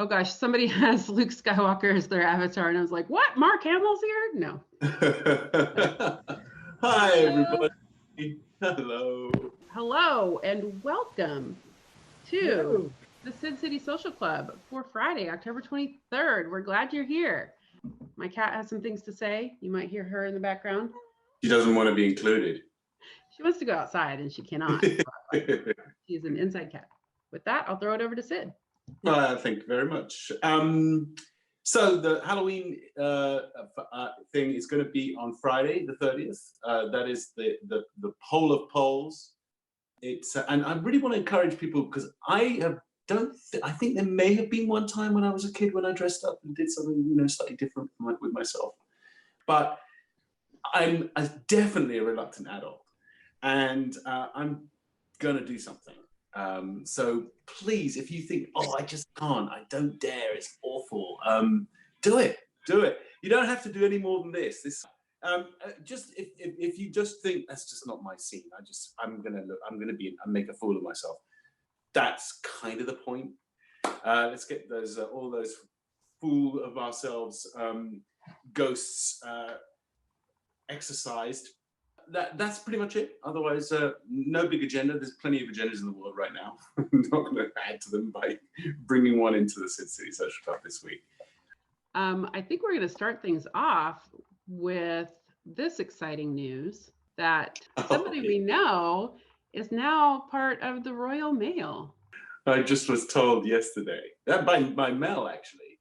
Oh gosh, somebody has Luke Skywalker as their avatar, and I was like, "What? Mark Hamill's here?" No. Hi, everybody. Hello. Hello, and welcome to the Sid City Social Club for Friday, October 23rd. We're glad you're here. My cat has some things to say. You might hear her in the background. She doesn't want to be included. She wants to go outside, and she cannot. She's an inside cat. With that, I'll throw it over to Sid. Thank you very much. So the Halloween thing is going to be on Friday, the 30th. That is the poll of polls. It's and I really want to encourage people because I think there may have been one time when I was a kid when I dressed up and did something slightly different with myself, but I'm definitely a reluctant adult, and I'm gonna do something. So please, if you think, oh, I just can't, I don't dare, it's awful, do it. You don't have to do any more than this. Just if you just think that's just not my scene, I'm gonna make a fool of myself. That's kind of the point. Let's get all those fool of ourselves ghosts exercised. That's pretty much it. Otherwise, no big agenda. There's plenty of agendas in the world right now. I'm not going to add to them by bringing one into the Sid City Social Club this week. I think we're going to start things off with this exciting news that somebody we know is now part of the Royal Mail. I just was told yesterday, by mail actually.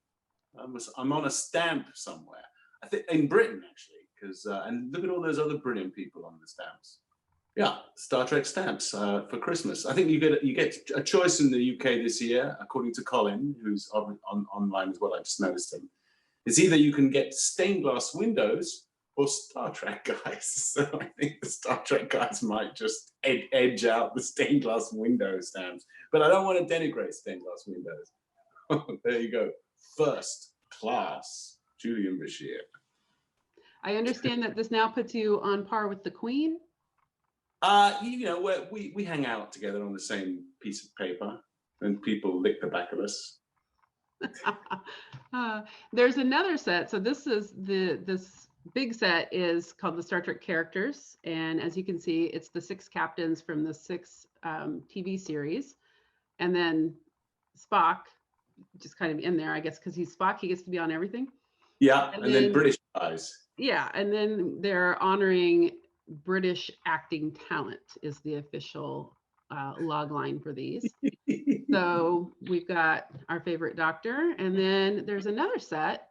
I'm on a stamp somewhere. I think in Britain actually. And look at all those other brilliant people on the stamps. Yeah, Star Trek stamps for Christmas. I think you get a choice in the UK this year, according to Colin, who's online as well. I just noticed him. It's either you can get stained glass windows or Star Trek guys. So I think the Star Trek guys might just edge out the stained glass window stamps. But I don't want to denigrate stained glass windows. There you go. First class, Julian Bashir. I understand that this now puts you on par with the Queen. We hang out together on the same piece of paper, and people lick the back of us. There's another set. So this big set is called the Star Trek characters, and as you can see, it's the 6 captains from the 6 TV series, and then Spock, just kind of in there, I guess, because he's Spock, he gets to be on everything. Yeah, and then British guys. Yeah, and then they're honoring British acting talent is the official log line for these. So we've got our favorite Doctor, and then there's another set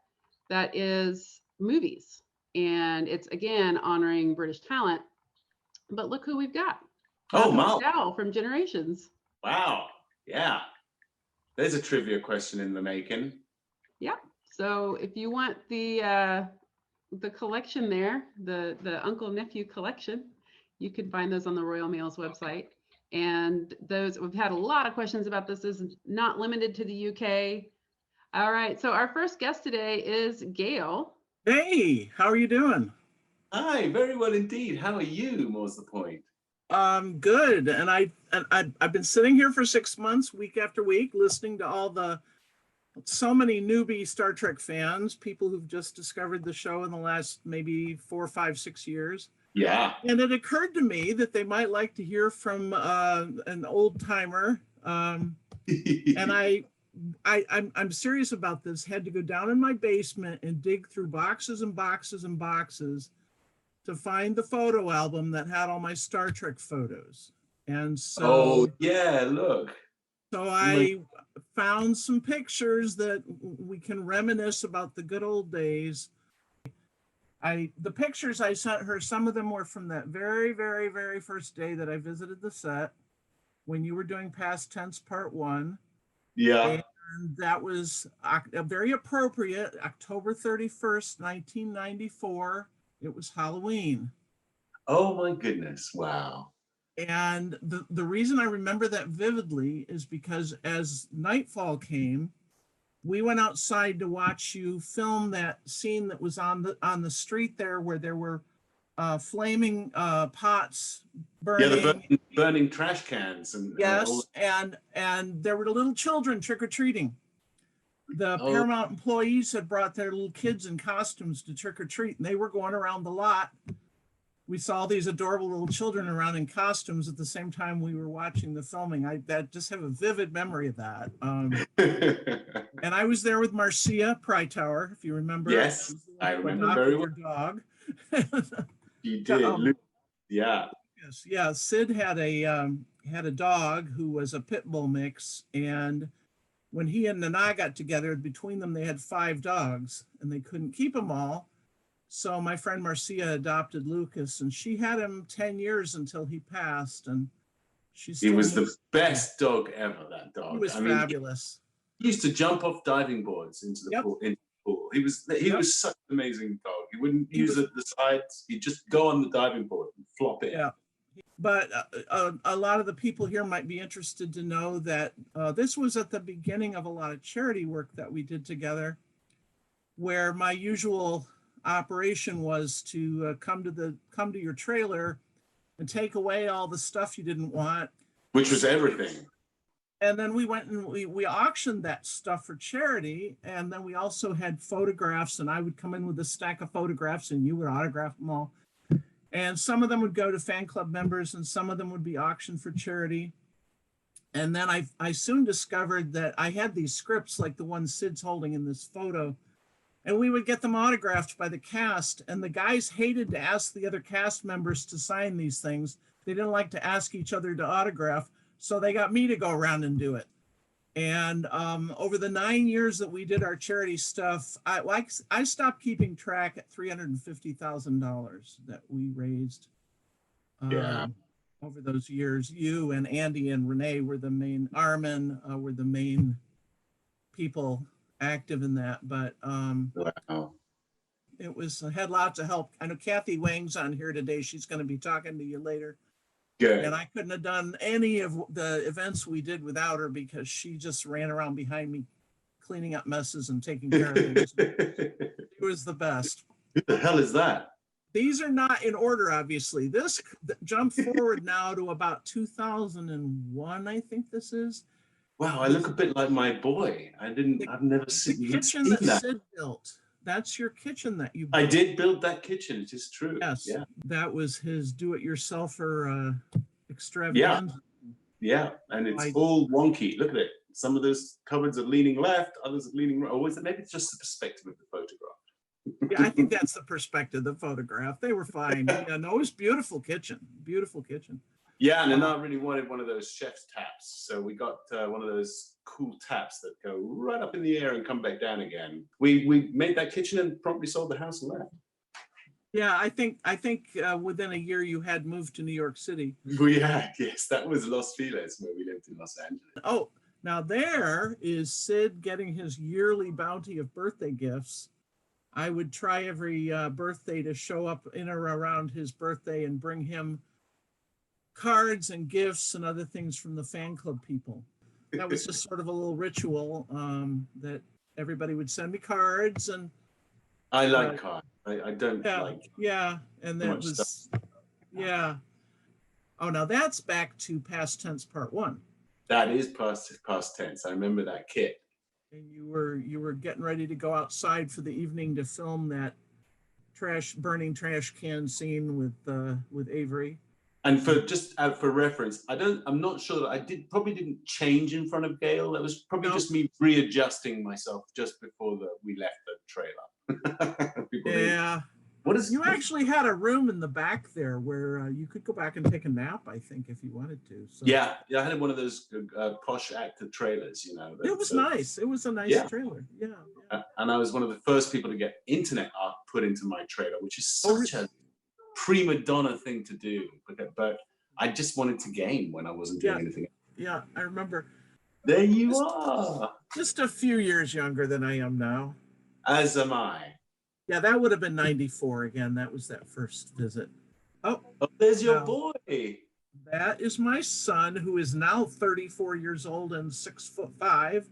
that is movies, and it's again honoring British talent. But look who we've got. Oh, Mal from Generations. Wow, yeah. There's a trivia question in the making. Yeah. So if you want the collection there, the uncle nephew collection, you can find those on the Royal Mail's website. And we've had a lot of questions about this. This is not limited to the UK. All right, so our first guest today is Gail. Hey, how are you doing? Hi, very well indeed. How are you? More's the point. Good. And I've been sitting here for 6 months, week after week, listening to so many newbie Star Trek fans, people who've just discovered the show in the last maybe 4, 5, 6 years. Yeah. And it occurred to me that they might like to hear from an old timer. And I'm serious about this. Had to go down in my basement and dig through boxes and boxes and boxes to find the photo album that had all my Star Trek photos. And so, oh yeah, look. So I found some pictures that we can reminisce about the good old days. The pictures I sent her, some of them were from that very, very, very first day that I visited the set when you were doing Past Tense Part 1. Yeah. And that was very appropriate, October 31st, 1994. It was Halloween. Oh my goodness, wow. And the reason I remember that vividly is because as nightfall came, we went outside to watch you film that scene that was on the street there where there were flaming pots burning. Yeah, the burning trash cans. Yes, and there were the little children trick-or-treating. the Paramount employees had brought their little kids in costumes to trick or treat, and they were going around the lot. We saw these adorable little children around in costumes at the same time we were watching the filming. I just have a vivid memory of that. And I was there with Marcia Prytower, if you remember. Yes, I remember very well. Your dog. You did. Yeah. Yes, yeah. Sid had a dog who was a pit bull mix, and when he and Nana got together, between them they had 5 dogs, and they couldn't keep them all. So my friend Marcia adopted Lucas, and she had him 10 years until he passed, and he was the best dog ever. That dog. He was fabulous. He used to jump off diving boards into the pool. He was such an amazing dog. He wouldn't use the sides. He'd just go on the diving board and flop it. Yeah. But a lot of the people here might be interested to know that this was at the beginning of a lot of charity work that we did together, where my usual operation was to come to your trailer and take away all the stuff you didn't want, which was everything. And then we went and we auctioned that stuff for charity. And then we also had photographs, and I would come in with a stack of photographs and you would autograph them all. And some of them would go to fan club members and some of them would be auctioned for charity. And then I soon discovered that I had these scripts like the one Sid's holding in this photo, and we would get them autographed by the cast. And the guys hated to ask the other cast members to sign these things. They didn't like to ask each other to autograph. So they got me to go around and do it. And over the 9 years that we did our charity stuff, I stopped keeping track at $350,000 that we raised over those years. You and Andy and Renee were the main, Armin were the main people active in that. But it was, had lots of help. I know Kathy Wang's on here today. She's going to be talking to you later. Good. And I couldn't have done any of the events we did without her, because she just ran around behind me cleaning up messes and taking care of things. It was the best. Who the hell is that? These are not in order, obviously. This jump forward now to about 2001, I think this is. Wow, I look a bit like my boy. I've never seen the kitchen that Sid built. That's your kitchen that you built. I did build that kitchen. It is true. Yes. Yeah. That was his do-it-yourselfer extravaganza. Yeah. And it's all wonky. Look at it. Some of those cupboards are leaning left, others are leaning right. Or is it maybe it's just the perspective of the photograph? Yeah, I think that's the perspective, the photograph. They were fine. Yeah, no, it was beautiful kitchen. Beautiful kitchen. Yeah, and I really wanted one of those chef's taps. So we got one of those cool taps that go right up in the air and come back down again. We made that kitchen and promptly sold the house and left. Yeah, I think within a year you had moved to New York City. We had, yes. That was Los Feliz, where we lived in Los Angeles. Oh, now there is Sid getting his yearly bounty of birthday gifts. I would try every birthday to show up in or around his birthday and bring him cards and gifts and other things from the fan club people. That was just sort of a little ritual that everybody would send me cards. And I like cards. I don't like. Yeah, and that was stuff. Yeah. Oh, now that's back to past tense part 1. That is past tense. I remember that kit. And you were getting ready to go outside for the evening to film that burning trash can scene with Avery. And for reference, I'm not sure that I probably didn't change in front of Gail. That was probably just me readjusting myself just before we left the trailer. Yeah. You actually had a room in the back there where you could go back and take a nap, I think, if you wanted to. So. Yeah, I had one of those posh active trailers, you know. It was nice. It was a nice trailer. Yeah. And I was one of the first people to get internet art put into my trailer, which is such a prima donna thing to do, but I just wanted to game when I wasn't doing anything. Yeah, I remember. There you are. Just a few years younger than I am now. As am I. Yeah, that would have been 94 again. That was that first visit. Oh, there's your boy. That is my son, who is now 34 years old and 6'5",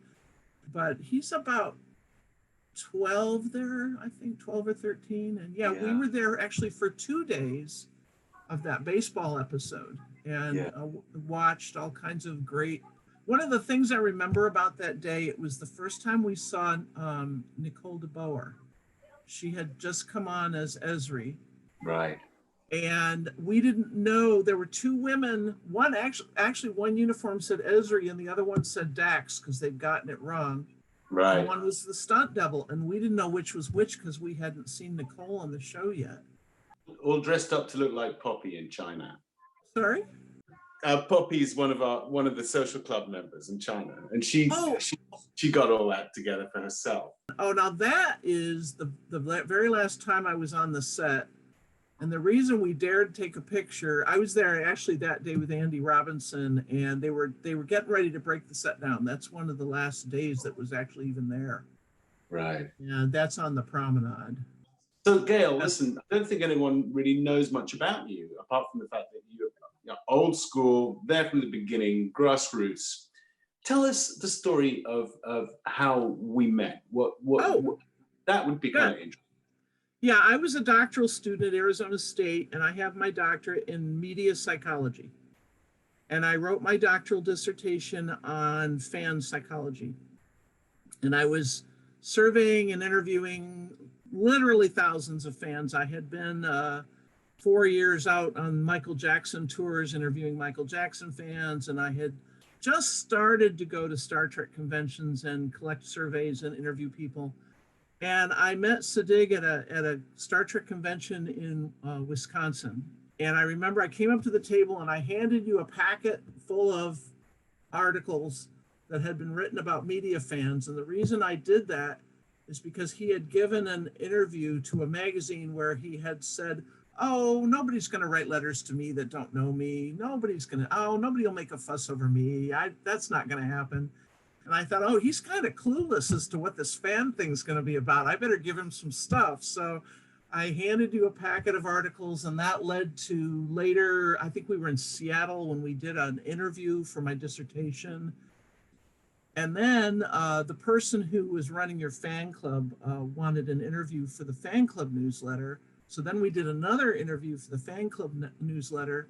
but he's about 12 there, I think 12 or 13. And we were there actually for 2 days of that baseball episode and watched all kinds of great one of the things I remember about that day, it was the first time we saw Nicole de Boer. She had just come on as Esri. Right. And we didn't know there were two women. One actually one uniform said Esri and the other one said Dax because they'd gotten it wrong. Right. And one was the stunt double, and we didn't know which was which because we hadn't seen Nicole on the show yet. All dressed up to look like Poppy in China. Sorry? Poppy's one of the social club members in China, and she got all that together for herself. Oh, now that is the very last time I was on the set, and the reason we dared take a picture, I was there actually that day with Andy Robinson, and they were getting ready to break the set down. That's one of the last days that was actually even there. Right. And that's on the promenade. So Gail, listen, I don't think anyone really knows much about you, apart from the fact that you're old school, there from the beginning, grassroots. Tell us the story of how we met. What that would be kind of interesting. Yeah, I was a doctoral student at Arizona State, and I have my doctorate in media psychology. And I wrote my doctoral dissertation on fan psychology. And I was surveying and interviewing literally thousands of fans. I had been 4 years out on Michael Jackson tours, interviewing Michael Jackson fans, and I had just started to go to Star Trek conventions and collect surveys and interview people. And I met Siddig at a Star Trek convention in Wisconsin. And I remember I came up to the table and I handed you a packet full of articles that had been written about media fans. And the reason I did that is because he had given an interview to a magazine where he had said, oh, nobody's going to write letters to me that don't know me. Nobody will make a fuss over me. That's not going to happen. And I thought, oh, he's kind of clueless as to what this fan thing's going to be about. I better give him some stuff. So I handed you a packet of articles, and that led to later, I think we were in Seattle when we did an interview for my dissertation. And then the person who was running your fan club wanted an interview for the fan club newsletter. So then we did another interview for the fan club newsletter.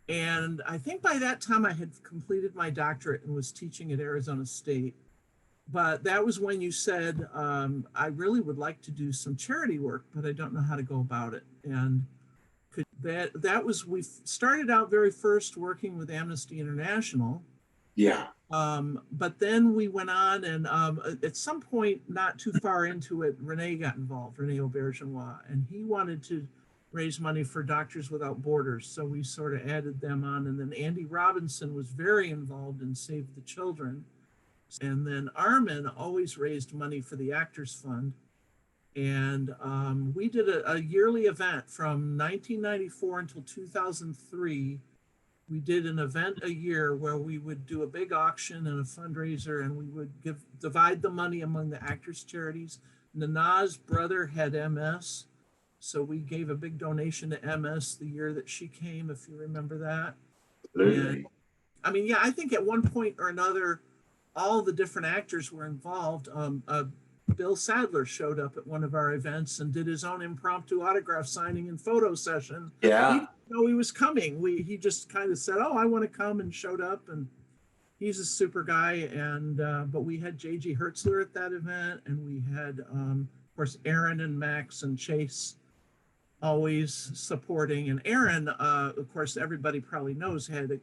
And I think by that time I had completed my doctorate and was teaching at Arizona State. But that was when you said, I really would like to do some charity work, but I don't know how to go about it. And we started out very first working with Amnesty International. Yeah. But then we went on, and at some point, not too far into it, Renee got involved, Renee Aubergenois, and he wanted to raise money for Doctors Without Borders. So we sort of added them on. And then Andy Robinson was very involved in Save the Children. And then Armin always raised money for the Actors Fund. And we did a yearly event from 1994 until 2003. We did an event a year where we would do a big auction and a fundraiser, and we would divide the money among the actors' charities. Nana's brother had MS, so we gave a big donation to MS the year that she came, if you remember that. Absolutely. And, I think at one point or another, all the different actors were involved. Bill Sadler showed up at one of our events and did his own impromptu autograph signing and photo session. Yeah. He didn't know he was coming. He just kind of said, oh, I want to come, and showed up. And he's a super guy. And but we had J.G. Hertzler at that event, and we had, of course, Aaron and Max and Chase always supporting. And Aaron, of course, everybody probably knows, had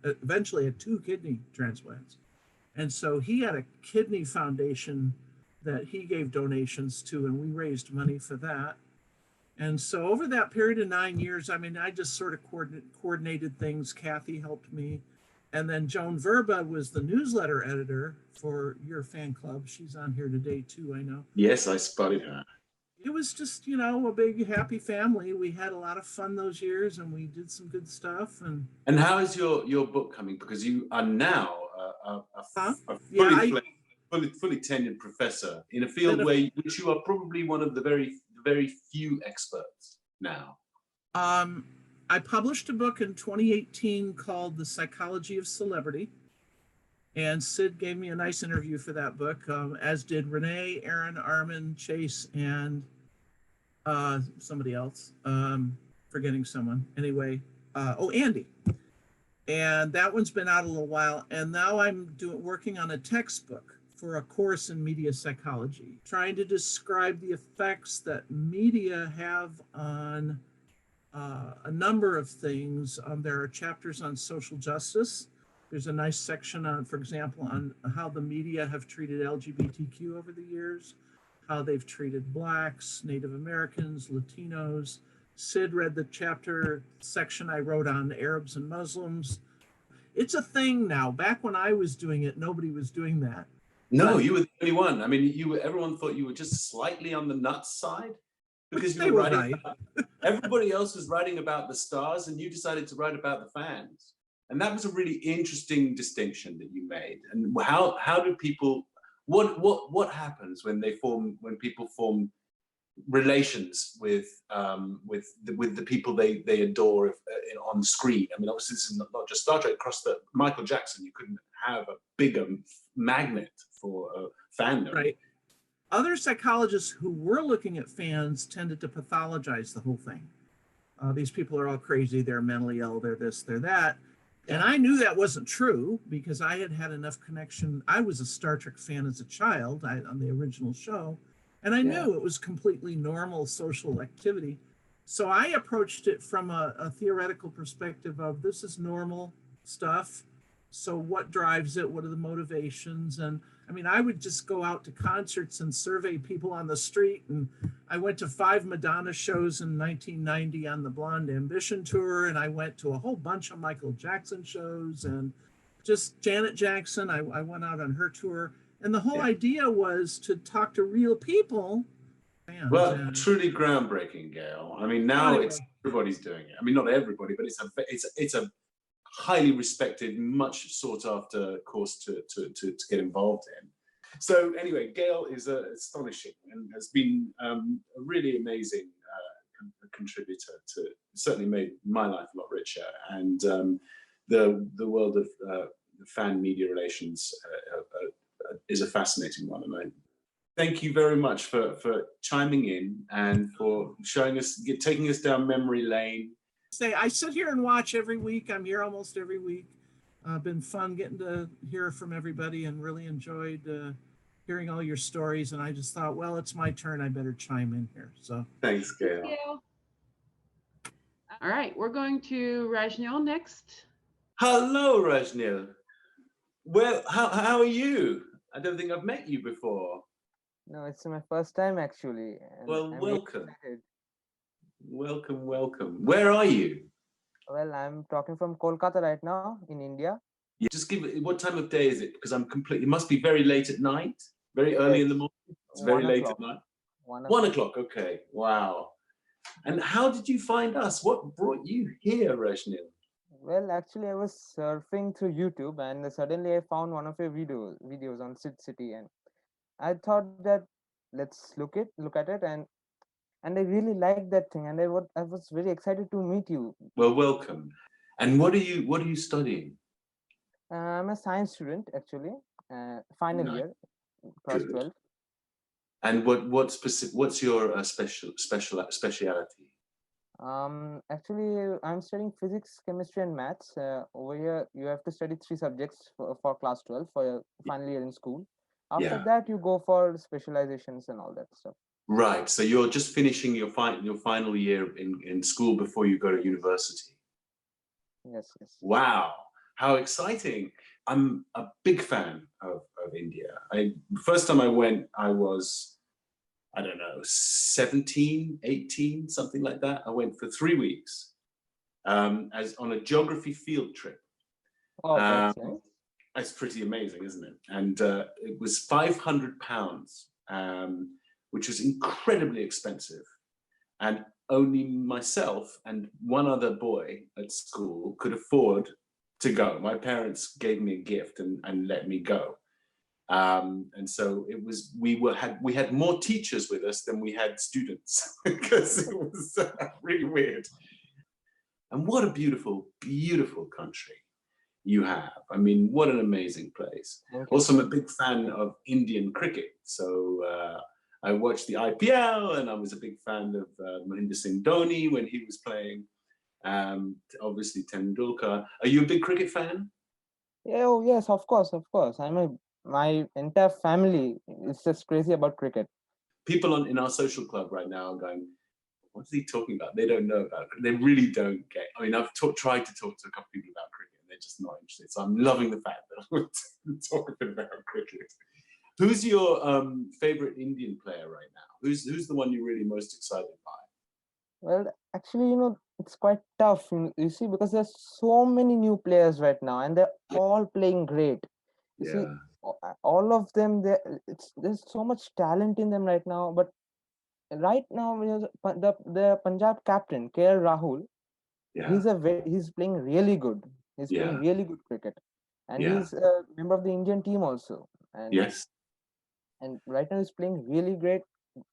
eventually had 2 kidney transplants. And so he had a kidney foundation that he gave donations to, and we raised money for that. And so over that period of 9 years, I just sort of coordinated things. Kathy helped me. And then Joan Verba was the newsletter editor for your fan club. She's on here today too, I know. Yes, I spotted her. It was just, a big happy family. We had a lot of fun those years, and we did some good stuff. And how is your book coming? Because you are now a fully tenured professor in a field which you are probably one of the very few experts now. I published a book in 2018 called The Psychology of Celebrity. And Sid gave me a nice interview for that book, as did Renee, Aaron, Armin, Chase, and somebody else. Forgetting someone. Anyway, Andy. And that one's been out a little while. And now I'm working on a textbook for a course in media psychology, trying to describe the effects that media have on a number of things. There are chapters on social justice. There's a nice section on, for example, on how the media have treated LGBTQ over the years, how they've treated Blacks, Native Americans, Latinos. Sid read the chapter section I wrote on Arabs and Muslims. It's a thing now. Back when I was doing it, nobody was doing that. No, you were the only one. I mean, everyone thought you were just slightly on the nuts side because you were writing. Everybody else was writing about the stars, and you decided to write about the fans. And that was a really interesting distinction that you made. And how do people, what happens when people form relations with the people they adore on screen? I mean, obviously this is not just Star Trek. Across the Michael Jackson, you couldn't have a bigger magnet for fandom. Right. Other psychologists who were looking at fans tended to pathologize the whole thing. These people are all crazy. They're mentally ill. They're this. They're that. And I knew that wasn't true because I had enough connection. I was a Star Trek fan as a child on the original show, and I knew it was completely normal social activity. So I approached it from a theoretical perspective of this is normal stuff. So what drives it? What are the motivations? And I mean, I would just go out to concerts and survey people on the street. And I went to 5 Madonna shows in 1990 on the Blonde Ambition tour. And I went to a whole bunch of Michael Jackson shows and just Janet Jackson. I went out on her tour. And the whole idea was to talk to real people. Well, truly groundbreaking, Gail. I mean, now everybody's doing it. I mean, not everybody, but it's a highly respected, much sought after course to get involved in. So anyway, Gail is astonishing and has been a really amazing contributor to, certainly made my life a lot richer. And the world of fan media relations is a fascinating one. And I thank you very much for chiming in and for showing us, taking us down memory lane. I sit here and watch every week. I'm here almost every week. Been fun getting to hear from everybody and really enjoyed hearing all your stories. And I just thought, well, it's my turn. I better chime in here. So thanks, Gail. Thank you. All right, we're going to Reznia next. Hello, Reznia. Well, how are you? I don't think I've met you before. No, it's my first time actually. Well, welcome. Welcome. Where are you? Well, I'm talking from Kolkata right now in India. Yeah, just give it, what time of day is it? Because it must be very late at night, very early in the morning. It's very late at night. 1 o'clock, okay. Wow. And how did you find us? What brought you here, Reznia? Well, actually, I was surfing through YouTube and suddenly I found one of your videos on Sid City, and I thought that let's look at it, and I really liked that thing, and I was very excited to meet you. Well, welcome. And what are you studying? I'm a science student actually, final year, class 12. And what's your speciality? Actually, I'm studying physics, chemistry, and maths. Over here, you have to study 3 subjects for class 12 for your final year in school. After that, you go for specializations and all that stuff. Right. So you're just finishing your final year in school before you go to university. Yes. Wow. How exciting. I'm a big fan of India. First time I went, I was, I don't know, 17, 18, something like that. I went for 3 weeks as on a geography field trip. Oh, that's nice. It's pretty amazing, isn't it? And it was £500, which was incredibly expensive. And only myself and one other boy at school could afford to go. My parents gave me a gift and let me go. And so it was, we had more teachers with us than we had students because it was really weird. And what a beautiful, beautiful country you have. I mean, what an amazing place. Also, I'm a big fan of Indian cricket. So I watched the IPL and I was a big fan of Mahendra Singh Dhoni when he was playing. Obviously Tendulkar. Are you a big cricket fan? Yeah, oh yes, of course, of course. My entire family is just crazy about cricket. People in our social club right now are going, what's he talking about? They don't know about it. They really don't get. I mean, I've tried to talk to a couple of people about cricket, and they're just not interested. So I'm loving the fact that I'm talk a bit about cricket. Who's your favorite Indian player right now? Who's the one you're really most excited by? Well, actually, it's quite tough, you see, because there's so many new players right now, and they're all playing great. You see, all of them, there's so much talent in them right now. But right now, the Punjab captain, KL Rahul, he's playing really good. He's playing really good cricket, and he's a member of the Indian team also. And yes, and right now he's playing really great.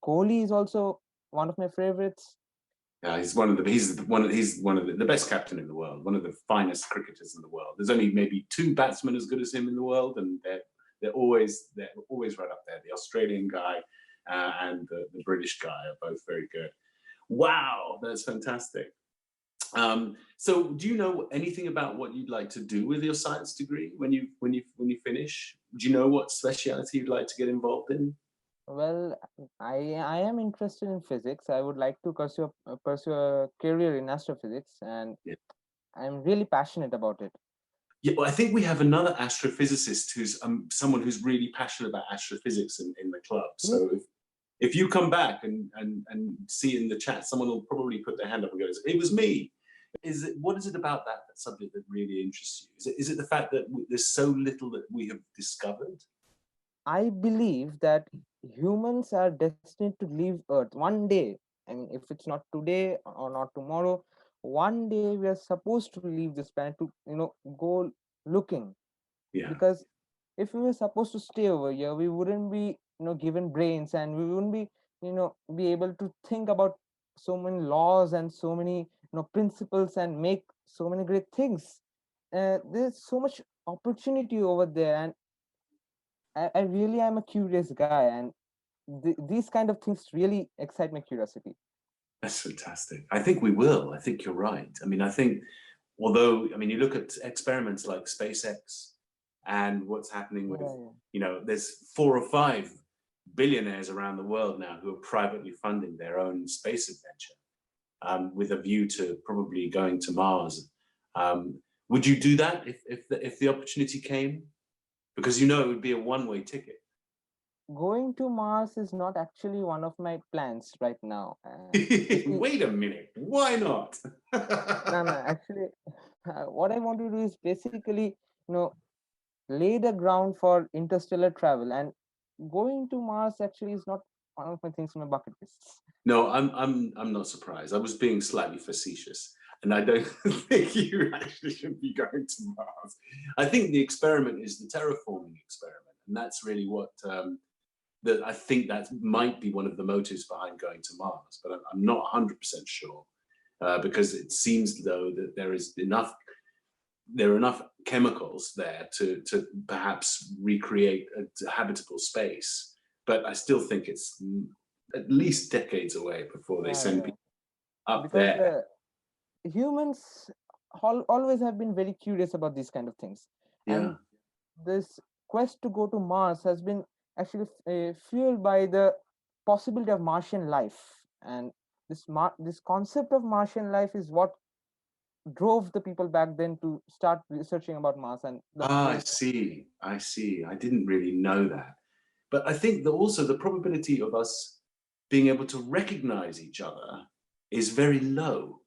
Kohli is also one of my favorites. yeah, he's one of the best captain in the world, one of the finest cricketers in the world. There's only maybe 2 batsmen as good as him in the world, and they're always right up there. The Australian guy and the British guy are both very good. Wow, that's fantastic. So do you know anything about what you'd like to do with your science degree when you finish? Do you know what speciality you'd like to get involved in? Well, I am interested in physics. I would like to pursue a career in astrophysics, and I'm really passionate about it. Yeah, well, I think we have another astrophysicist who's someone who's really passionate about astrophysics in the club. So if you come back and see in the chat, someone will probably put their hand up and go, "It was me." What is it about that subject that really interests you? Is it the fact that there's so little that we have discovered? I believe that humans are destined to leave Earth one day. I mean, if it's not today or not tomorrow, one day we are supposed to leave this planet to, go looking. Yeah. Because if we were supposed to stay over here, we wouldn't be, given brains, and we wouldn't be, be able to think about so many laws and so many, principles, and make so many great things. There's so much opportunity over there, and I really am a curious guy, and these kind of things really excite my curiosity. That's fantastic. I think we will. I think you're right. I mean, I think, although, I mean, you look at experiments like SpaceX and what's happening with, there's 4 or 5 billionaires around the world now who are privately funding their own space adventure with a view to probably going to Mars. Would you do that if the opportunity came? Because it would be a one-way ticket. Going to Mars is not actually one of my plans right now. Wait a minute, why not? No, actually, what I want to do is basically, lay the ground for interstellar travel, and going to Mars actually is not one of my things on my bucket list. No, I'm not surprised. I was being slightly facetious, and I don't think you actually should be going to Mars. I think the experiment is the terraforming experiment, and that's really what that I think that might be one of the motives behind going to Mars. But I'm not 100% sure because it seems though that there are enough chemicals there to perhaps recreate a habitable space. But I still think it's at least decades away before they send people up there. Humans always have been very curious about these kind of things, and this quest to go to Mars has been actually fueled by the possibility of Martian life, and this concept of Martian life is what drove the people back then to start researching about Mars. And I see. I didn't really know that. But I think that also the probability of us being able to recognize each other is very low,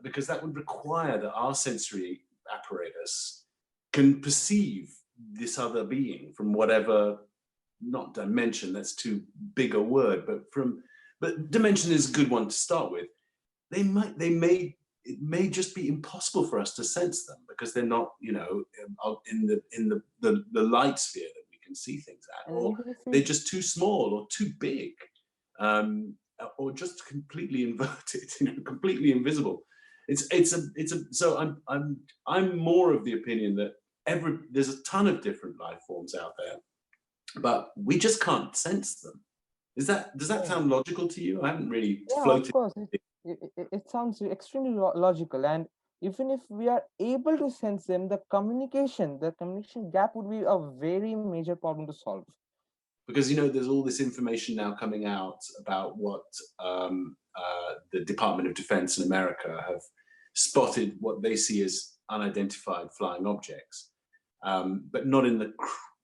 because that would require that our sensory apparatus can perceive this other being from whatever, not dimension, that's too big a word, but dimension is a good one to start with. It may just be impossible for us to sense them because they're not, in the light sphere that we can see things at, or they're just too small or too big, or just completely inverted, completely invisible. So I'm more of the opinion that there's a ton of different life forms out there, but we just can't sense them. Does that sound logical to you? I haven't really floated. Of course. it sounds extremely logical, and even if we are able to sense them, the communication gap would be a very major problem to solve. Because, you know, there's all this information now coming out about what the Department of Defense in America have spotted what they see as unidentified flying objects, but not in the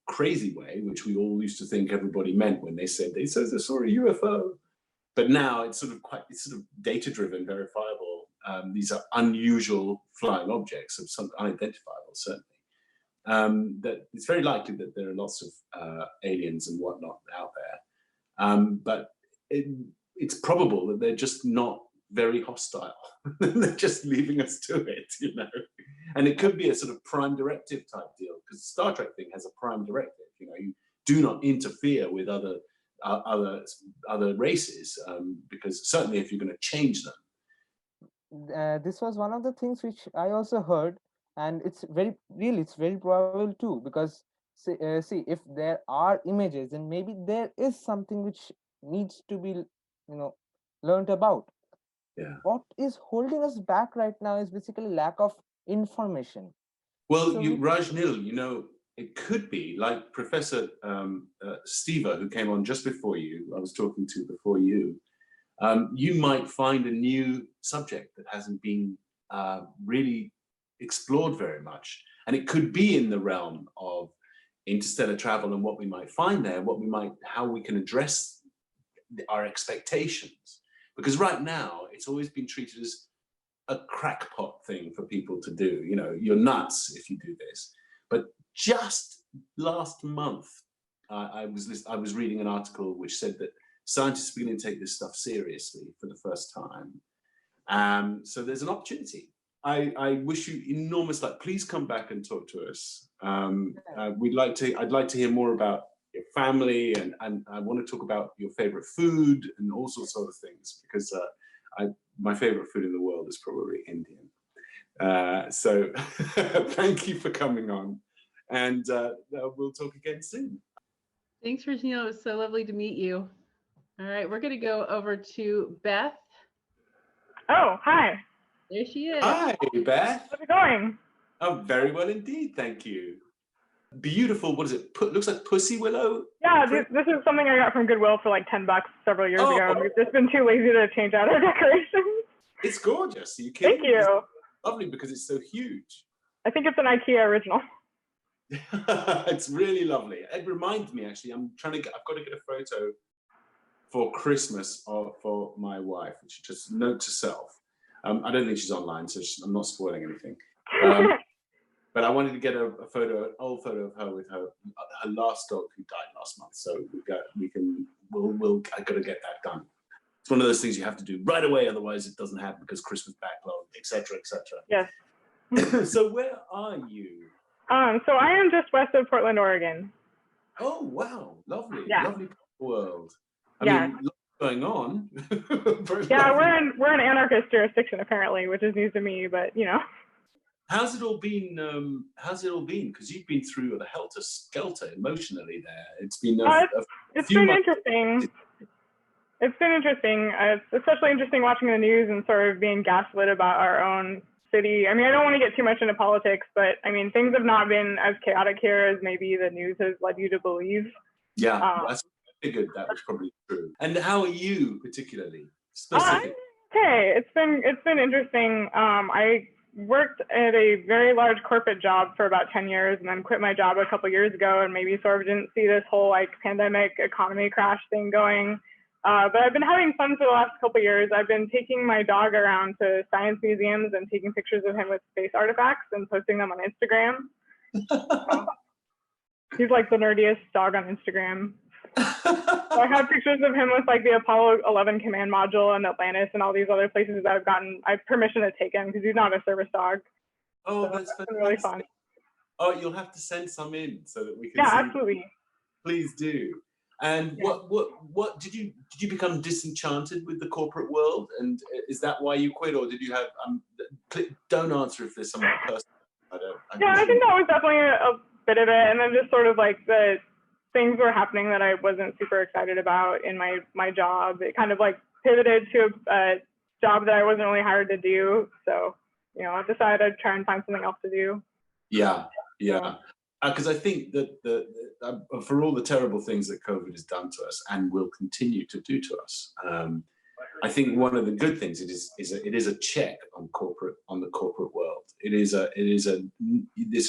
crazy way, which we all used to think everybody meant when they said they saw a UFO. But now it's sort of data-driven, verifiable. These are unusual flying objects of some unidentifiable, certainly. That it's very likely that there are lots of aliens and whatnot out there, but it's probable that they're just not very hostile. They're just leaving us to it, you know. And it could be a sort of prime directive type deal, because the Star Trek thing has a prime directive. You know, you do not interfere with other races, because certainly if you're going to change them. This was one of the things which I also heard, and it's very probable too, because see, if there are images, then maybe there is something which needs to be, learned about. Yeah. What is holding us back right now is basically lack of information. Well, Rajnil, you know, it could be like Professor Steva, who came on just before you, I was talking to before you. You might find a new subject that hasn't been really explored very much. And it could be in the realm of interstellar travel and what we might find there, how we can address our expectations. Because right now, it's always been treated as a crackpot thing for people to do. You know, you're nuts if you do this. But just last month, I was reading an article which said that scientists are beginning to take this stuff seriously for the first time. So there's an opportunity. I wish you enormous luck. Please come back and talk to us. I'd like to hear more about your family, and I want to talk about your favorite food and all sorts of other things, because my favorite food in the world is probably Indian. So thank you for coming on, and we'll talk again soon. Thanks, Reznia. It was so lovely to meet you. All right, we're going to go over to Beth. Oh, hi. There she is. Hi, Beth. How's it going? Oh, very well indeed, thank you. Beautiful. What is it? Looks like Pussy Willow. Yeah, this is something I got from Goodwill for like $10 several years ago. We've just been too lazy to change out our decorations. It's gorgeous. Are you kidding? Thank you. It's lovely because it's so huge. I think it's an IKEA original. It's really lovely. It reminds me, actually, I've got to get a photo for Christmas for my wife, which just note to self. I don't think she's online, so I'm not spoiling anything. But I wanted to get an old photo of her with her last dog who died last month. So I got to get that done. It's one of those things you have to do right away, otherwise it doesn't happen because Christmas backlog, etc., etc. Yes. So where are you? So I am just west of Portland, Oregon. Oh wow, lovely, yeah. Lovely world. I mean, lots going on. Yeah, we're an anarchist jurisdiction apparently, which is news to me, but you know. How's it all been? Because you've been through the helter skelter emotionally there. It's been it's been interesting. It's been interesting. It's especially interesting watching the news and sort of being gaslit about our own city. I mean, I don't want to get too much into politics, but I mean, things have not been as chaotic here as maybe the news has led you to believe. Yeah, I figured that was probably true. And how are you particularly? Specific? Okay, it's been interesting. I worked at a very large corporate job for about 10 years and then quit my job a couple years ago and maybe sort of didn't see this whole like pandemic economy crash thing going. But I've been having fun for the last couple of years. I've been taking my dog around to science museums and taking pictures of him with space artifacts and posting them on Instagram. He's like the nerdiest dog on Instagram. So I have pictures of him with like the Apollo 11 command module and Atlantis and all these other places that I have permission to take him because he's not a service dog. Oh, so that's been really fun. Oh, you'll have to send some in so that we can. Yeah, see absolutely. Them. Please do. And yeah. what did you become disenchanted with the corporate world? And is that why you quit, or did you have? Don't answer if there's something personal. I think that was definitely a bit of it, and then just sort of like the things were happening that I wasn't super excited about in my job. It kind of like pivoted to a job that I wasn't really hired to do. So, you know, I decided I'd try and find something else to do. Yeah, yeah. Because I think that for all the terrible things that COVID has done to us and will continue to do to us, I think one of the good things it is a check on the corporate world. This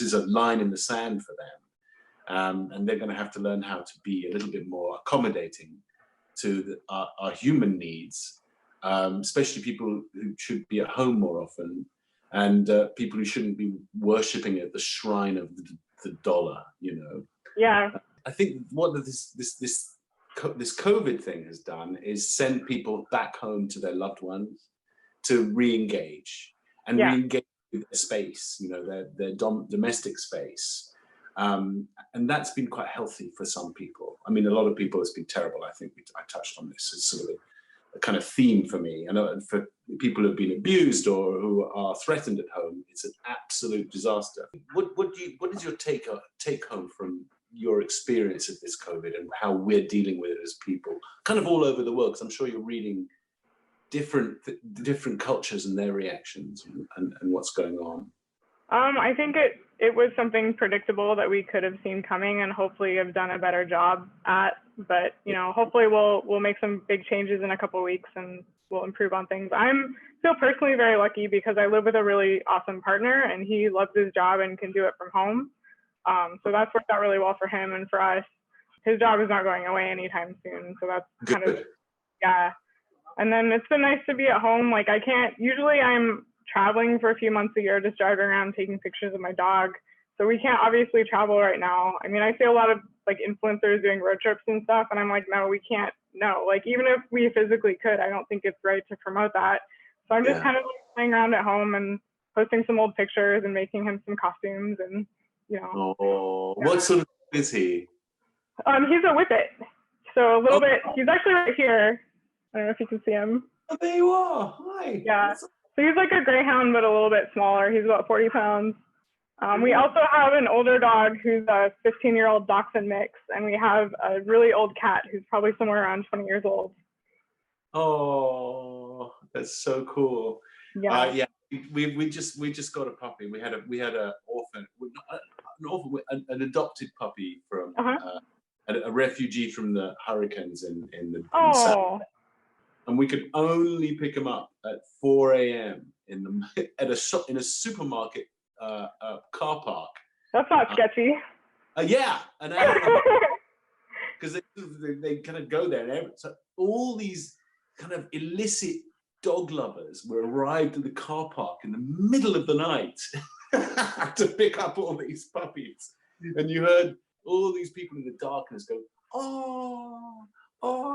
is a line in the sand for them, and they're going to have to learn how to be a little bit more accommodating to our human needs, especially people who should be at home more often, and people who shouldn't be worshipping at the shrine of the dollar. You know. Yeah. I think what this COVID thing has done is send people back home to their loved ones to re-engage and re-engage with their space, you know, their domestic space. And that's been quite healthy for some people. I mean, a lot of people, it's been terrible. I think I touched on this. It's sort of a kind of theme for me. And for people who have been abused or who are threatened at home, it's an absolute disaster. What is your take home from your experience of this COVID and how we're dealing with it as people, kind of all over the world? Because I'm sure you're reading different cultures and their reactions and what's going on. I think it was something predictable that we could have seen coming and hopefully have done a better job at. But you know, hopefully we'll make some big changes in a couple of weeks and we'll improve on things. I feel personally very lucky because I live with a really awesome partner and he loves his job and can do it from home. So that's worked out really well for him and for us. His job is not going away anytime soon. So that's Good. kind of, yeah. And then it's been nice to be at home. Like usually I'm traveling for a few months a year, just driving around, taking pictures of my dog. So we can't obviously travel right now. I mean, I see a lot of like influencers doing road trips and stuff. And I'm like, no, we can't. No, like even if we physically could, I don't think it's right to promote that. So I'm just kind of like playing around at home and posting some old pictures and making him some costumes and, you know. Oh, what sort of is he? He's a whippet. So a little bit, he's actually right here. I don't know if you can see him. Oh, there you are. Hi. Yeah. So he's like a greyhound, but a little bit smaller. He's about 40 pounds. We also have an older dog who's a 15-year-old dachshund mix, and we have a really old cat who's probably somewhere around 20 years old. Oh, that's so cool. Yeah. Yeah. We just got a puppy. We had an adopted puppy from a refugee from the hurricanes in the south. And we could only pick him up at 4 a.m. in a supermarket car park. That's not sketchy. Yeah, an hour because they kind of go there. And so all these kind of illicit dog lovers were arrived at the car park in the middle of the night to pick up all these puppies. And you heard all these people in the darkness go, oh,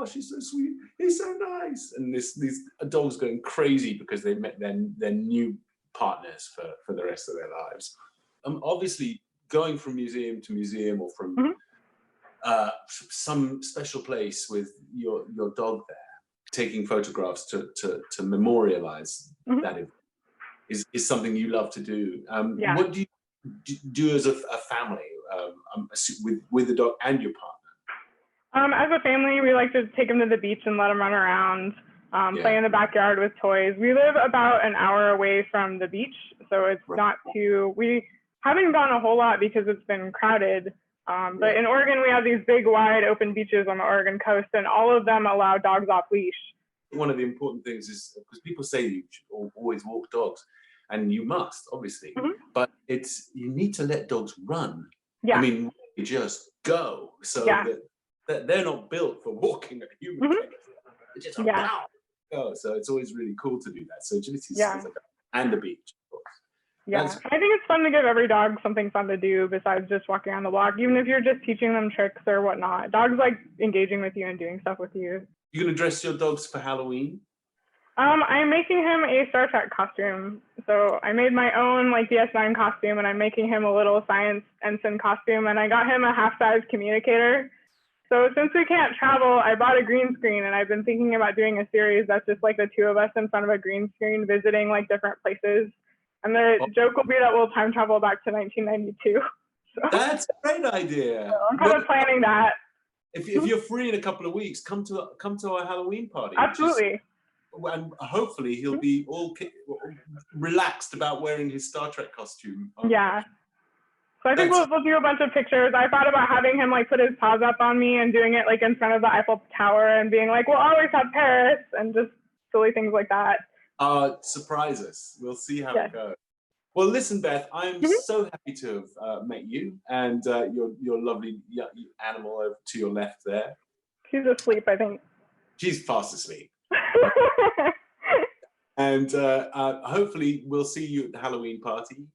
she's so sweet. He's so nice. And these dogs going crazy because they met their new partners for the rest of their lives. Obviously, going from museum to museum or from some special place with your dog there, taking photographs to memorialize that is something you love to do. What do you do as a family with the dog and your partner? As a family, we like to take them to the beach and let them run around, play in the backyard with toys. We live about an hour away from the beach, so it's not too, we haven't gone a whole lot because it's been crowded. But in Oregon, we have these big, wide open beaches on the Oregon coast, and all of them allow dogs off leash. One of the important things is, because people say you should always walk dogs, and you must, obviously, but you need to let dogs run. Yeah. I mean, you just go, so that they're not built for walking at a human pace. They're just go. So it's always really cool to do that. So agility sounds like and the beach, of course. Yeah, I think it's fun to give every dog something fun to do besides just walking around the block, even if you're just teaching them tricks or whatnot. Dogs like engaging with you and doing stuff with you. You gonna dress your dogs for Halloween? I'm making him a Star Trek costume. So I made my own like DS9 costume, and I'm making him a little science ensign costume, and I got him a half-size communicator. So since we can't travel, I bought a green screen, and I've been thinking about doing a series that's just like the two of us in front of a green screen visiting like different places. And the joke will be that we'll time travel back to 1992. So, that's a great idea. So I'm kind of planning that. If you're free in a couple of weeks, come to our Halloween party. Absolutely. and hopefully he'll be all relaxed about wearing his Star Trek costume. Yeah. So I think we'll do a bunch of pictures. I thought about having him like put his paws up on me and doing it like in front of the Eiffel Tower and being like, we'll always have Paris, and just silly things like that. Surprise us. We'll see how it goes. Well, listen, Beth, I'm so happy to have met you and your lovely animal over to your left there. She's asleep, I think. She's fast asleep. And hopefully we'll see you at the Halloween party.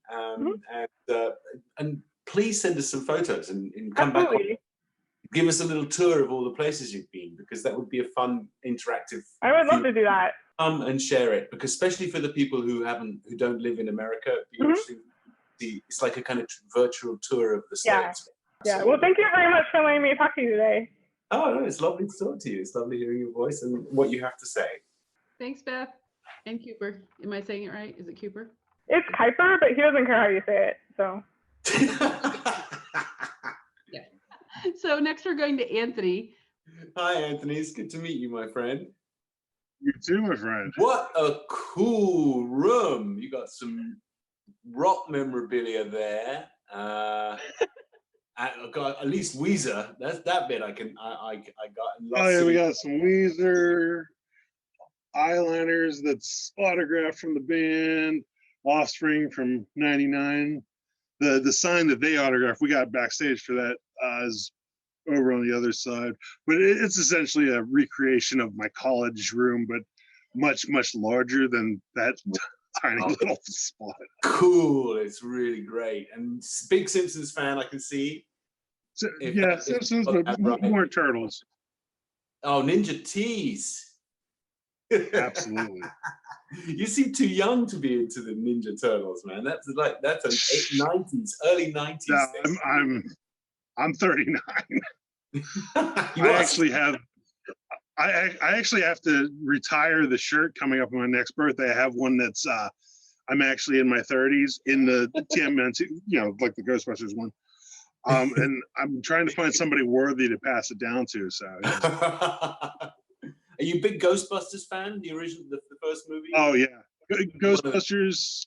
And please send us some photos and come back. Give us a little tour of all the places you've been, because that would be a fun, interactive. I would love to do that. And share it, because especially for the people who don't live in America, it'd be interesting. It's like a kind of virtual tour of the States. Yeah. Well, thank you very much for letting me talk to you today. Oh no, it's lovely to talk to you. It's lovely hearing your voice and what you have to say. Thanks, Beth. And Cooper. Am I saying it right? Is it Cooper? It's Kuiper, but he doesn't care how you say it. So. Yeah. So next we're going to Anthony. Hi, Anthony. It's good to meet you, my friend. You too, my friend. What a cool room. You got some rock memorabilia there. I got at least Weezer. That's that bit I got. Oh yeah, we got some Weezer eyeliners that's autographed from the band Offspring from '99. The sign that they autographed, we got backstage for that, is over on the other side. But it's essentially a recreation of my college room, but much larger than that tiny little spot. Cool. It's really great. And big Simpsons fan, I can see. So, yeah, Simpsons, but more Turtles. Oh, Ninja Tees. Absolutely. You seem too young to be into the Ninja Turtles, man. That's an 90s, early 90s thing. I'm 39. I actually have to retire the shirt coming up on my next birthday. I have one that's I'm actually in my 30s in the TMNT, like the Ghostbusters one. And I'm trying to find somebody worthy to pass it down to. So. Are you a big Ghostbusters fan? The first movie? Oh yeah, Ghostbusters.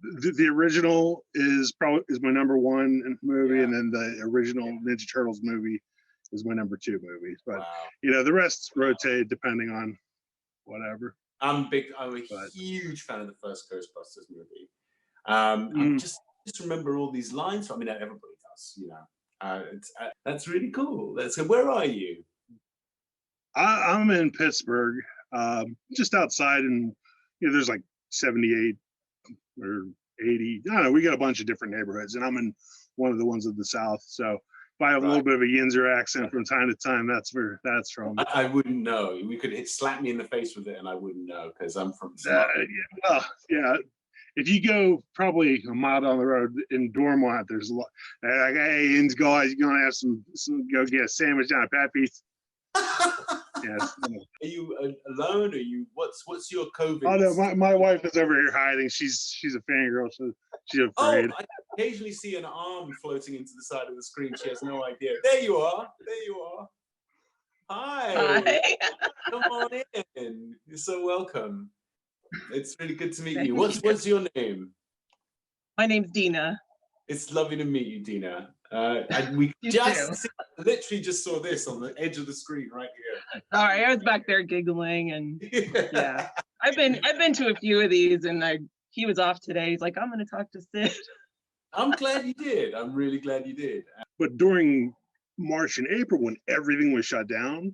The original is my number one movie, and then the original Ninja Turtles movie is my number 2 movie. But the rest rotate depending on whatever. I'm a huge fan of the first Ghostbusters movie. I just remember all these lines. I mean, everybody does, that's really cool. Where are you? I'm in Pittsburgh, just outside, and there's like 78 or 80. I don't know. We got a bunch of different neighborhoods, and I'm in one of the ones of the South. So if I have a little bit of a Yinzer accent from time to time, that's where that's from. I wouldn't know. You could slap me in the face with it, and I wouldn't know because I'm from. Yeah. If you go probably a mile down the road in Dormont, there's a lot. Like, hey, guys, you're gonna have some go get a sandwich down at Pappy's. Yes. Are you alone? Are you? What's your COVID? Oh no, my wife is over here hiding. She's a fangirl, so she's afraid. I occasionally see an arm floating into the side of the screen. She has no idea. There you are. Hi. Come on in. You're so welcome. It's really good to meet you. What's your name? My name's Dina. It's lovely to meet you, Dina. And we literally just saw this on the edge of the screen right here. All right, I was back there giggling, and yeah, I've been to a few of these, and he was off today. He's like, I'm going to talk to Sid. I'm glad you did. I'm really glad you did. But during March and April, when everything was shut down,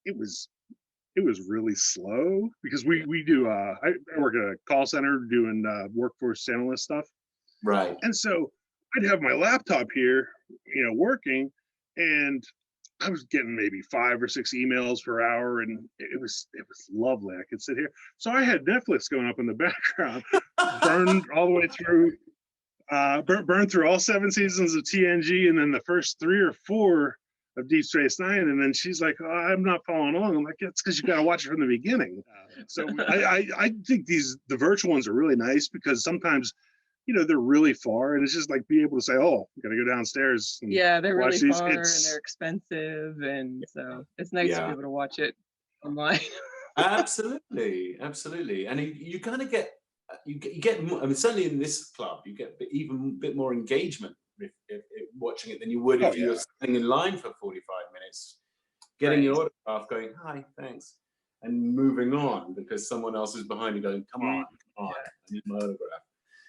it was really slow because we do. I work at a call center doing workforce analyst stuff. Right. And so I'd have my laptop here, working, and I was getting maybe 5 or 6 emails per hour, and it was lovely. I could sit here. So I had Netflix going up in the background, burned all the way through, burned through all 7 seasons of TNG, and then the first 3 or 4 of Deep Space Nine. And then she's like, "Oh, I'm not following along." I'm like, "It's because you got to watch it from the beginning." So I think the virtual ones are really nice because sometimes, they're really far, and it's just like be able to say, "Oh, you got to go downstairs." And yeah, they're really far, and it's, they're expensive, and so it's nice to be able to watch it online. Absolutely, absolutely. And you kind of get, you get more, I mean, certainly in this club, you get even a bit more engagement if watching it than you would if you were sitting in line for 45 minutes, getting your autograph, going, hi, thanks, and moving on because someone else is behind you going, come on, I need my autograph.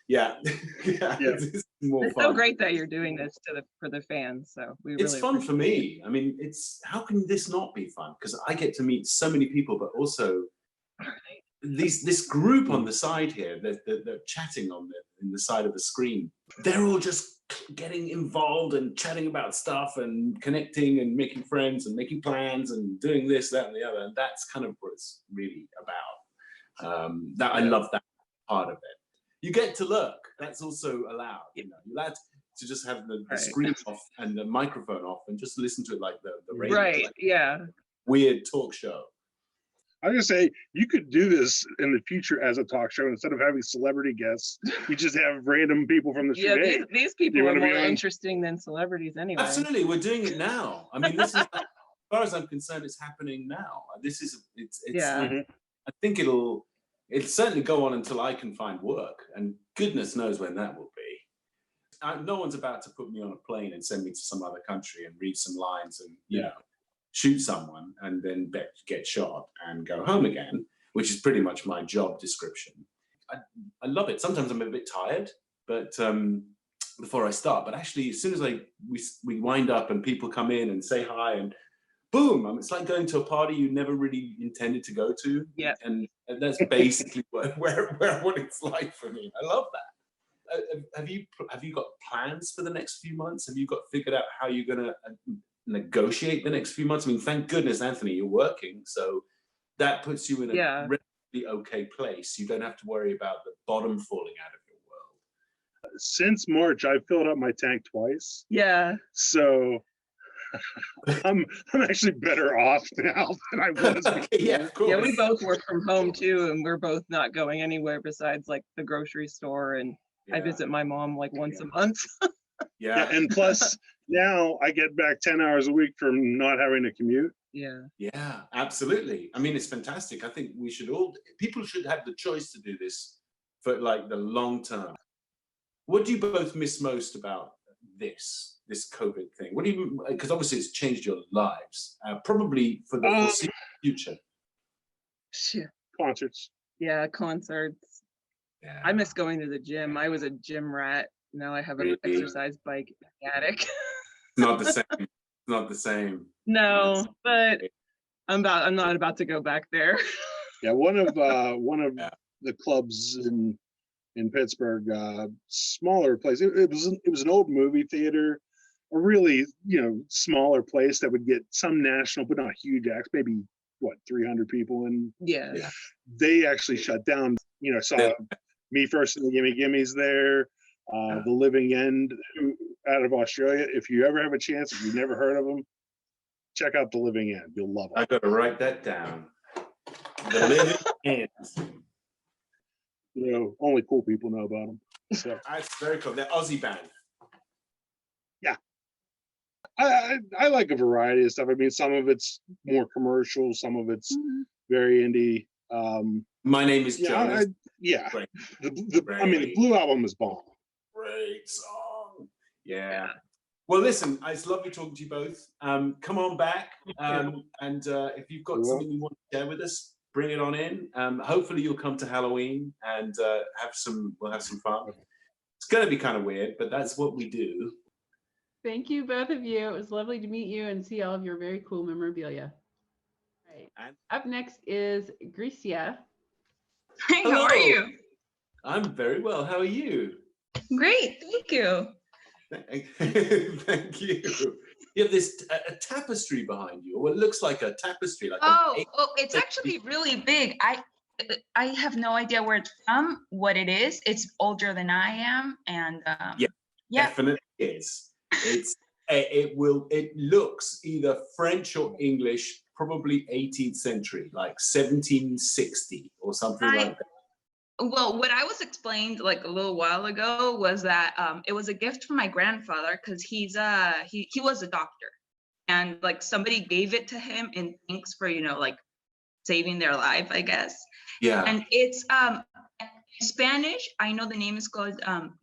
Yeah. It's more It's fun. so great that you're doing this for the fans. So It's really fun for me. I mean, how can this not be fun? Because I get to meet so many people, but also this group on the side here, they're chatting in the side of the screen. They're all just getting involved and chatting about stuff and connecting and making friends and making plans and doing this, that, and the other. And that's kind of what it's really about. I love that part of it. You get to lurk. That's also allowed. You know, you're allowed to just have the screen off and the microphone off and just listen to it like the radio. Right. Like weird talk show. I was gonna say you could do this in the future as a talk show instead of having celebrity guests. You just have random people from the street. Yeah, Hey, these people are more interesting than celebrities anyway. Absolutely, we're doing it now. I mean, this is, as far as I'm concerned, it's happening now. This is I think it'll certainly go on until I can find work, and goodness knows when that will be. No one's about to put me on a plane and send me to some other country and read some lines and you know, shoot someone and then get shot and go home again, which is pretty much my job description. I love it. Sometimes I'm a bit tired, but before I start. But actually, as soon as we wind up and people come in and say hi and boom, it's like going to a party you never really intended to go to. Yeah. And that's basically what it's like for me. I love that. Have you got plans for the next few months? Have you got figured out how you're going to negotiate the next few months? I mean, thank goodness, Anthony, you're working, so that puts you in a relatively okay place. You don't have to worry about the bottom falling out of your world. Since March, I've filled up my tank twice. Yeah. So I'm actually better off now than I was before. Yeah, of course. Yeah, we both work from home too, and we're both not going anywhere besides like the grocery store, and I visit my mom like once a month. Yeah, and plus now I get back 10 hours a week from not having to commute. Yeah, absolutely. I mean, it's fantastic. I think people should have the choice to do this for like the long term. What do you both miss most about this COVID thing? What do you, because obviously it's changed your lives, probably for the foreseeable future. Concerts. Yeah, concerts. Yeah. I miss going to the gym. I was a gym rat. Now I have an exercise bike in the attic. Not the same. Not the same. No, but I'm not about to go back there. Yeah, one of the clubs in Pittsburgh, smaller place. It was an old movie theater, a really smaller place that would get some national, but not huge acts. Maybe 300 people in. Yeah. They actually shut down. Saw Me First and the Gimme Gimmes there. The Living End out of Australia. If you ever have a chance, if you've never heard of them, check out The Living End. You'll love it. I got to write that down. The Living End. Only cool people know about them. So that's very cool. They're Aussie band. Yeah, I like a variety of stuff. I mean, some of it's more commercial, some of it's very indie. My Name is Jonas. Great. The Blue Album is bomb. Great song. Yeah. Well, listen, it's lovely talking to you both. Come on back, and if you've got something you want to share with us, bring it on in. Hopefully, you'll come to Halloween and we'll have some fun. It's going to be kind of weird, but that's what we do. Thank you, both of you. It was lovely to meet you and see all of your very cool memorabilia. All right. And up next is Grecia. Hi, how are you? I'm very well. How are you? Great, thank you. Thank you. You have this a tapestry behind you, or what looks like a tapestry. Like it's actually really big. I have no idea where it's from, what it is. It's older than I am, and definitely is. It looks either French or English, probably 18th century, like 1760 or something like that. Well, what I was explained like a little while ago was that it was a gift from my grandfather because he was a doctor, and like somebody gave it to him in thanks for like saving their life, I guess. Yeah. And it's in Spanish, I know the name is called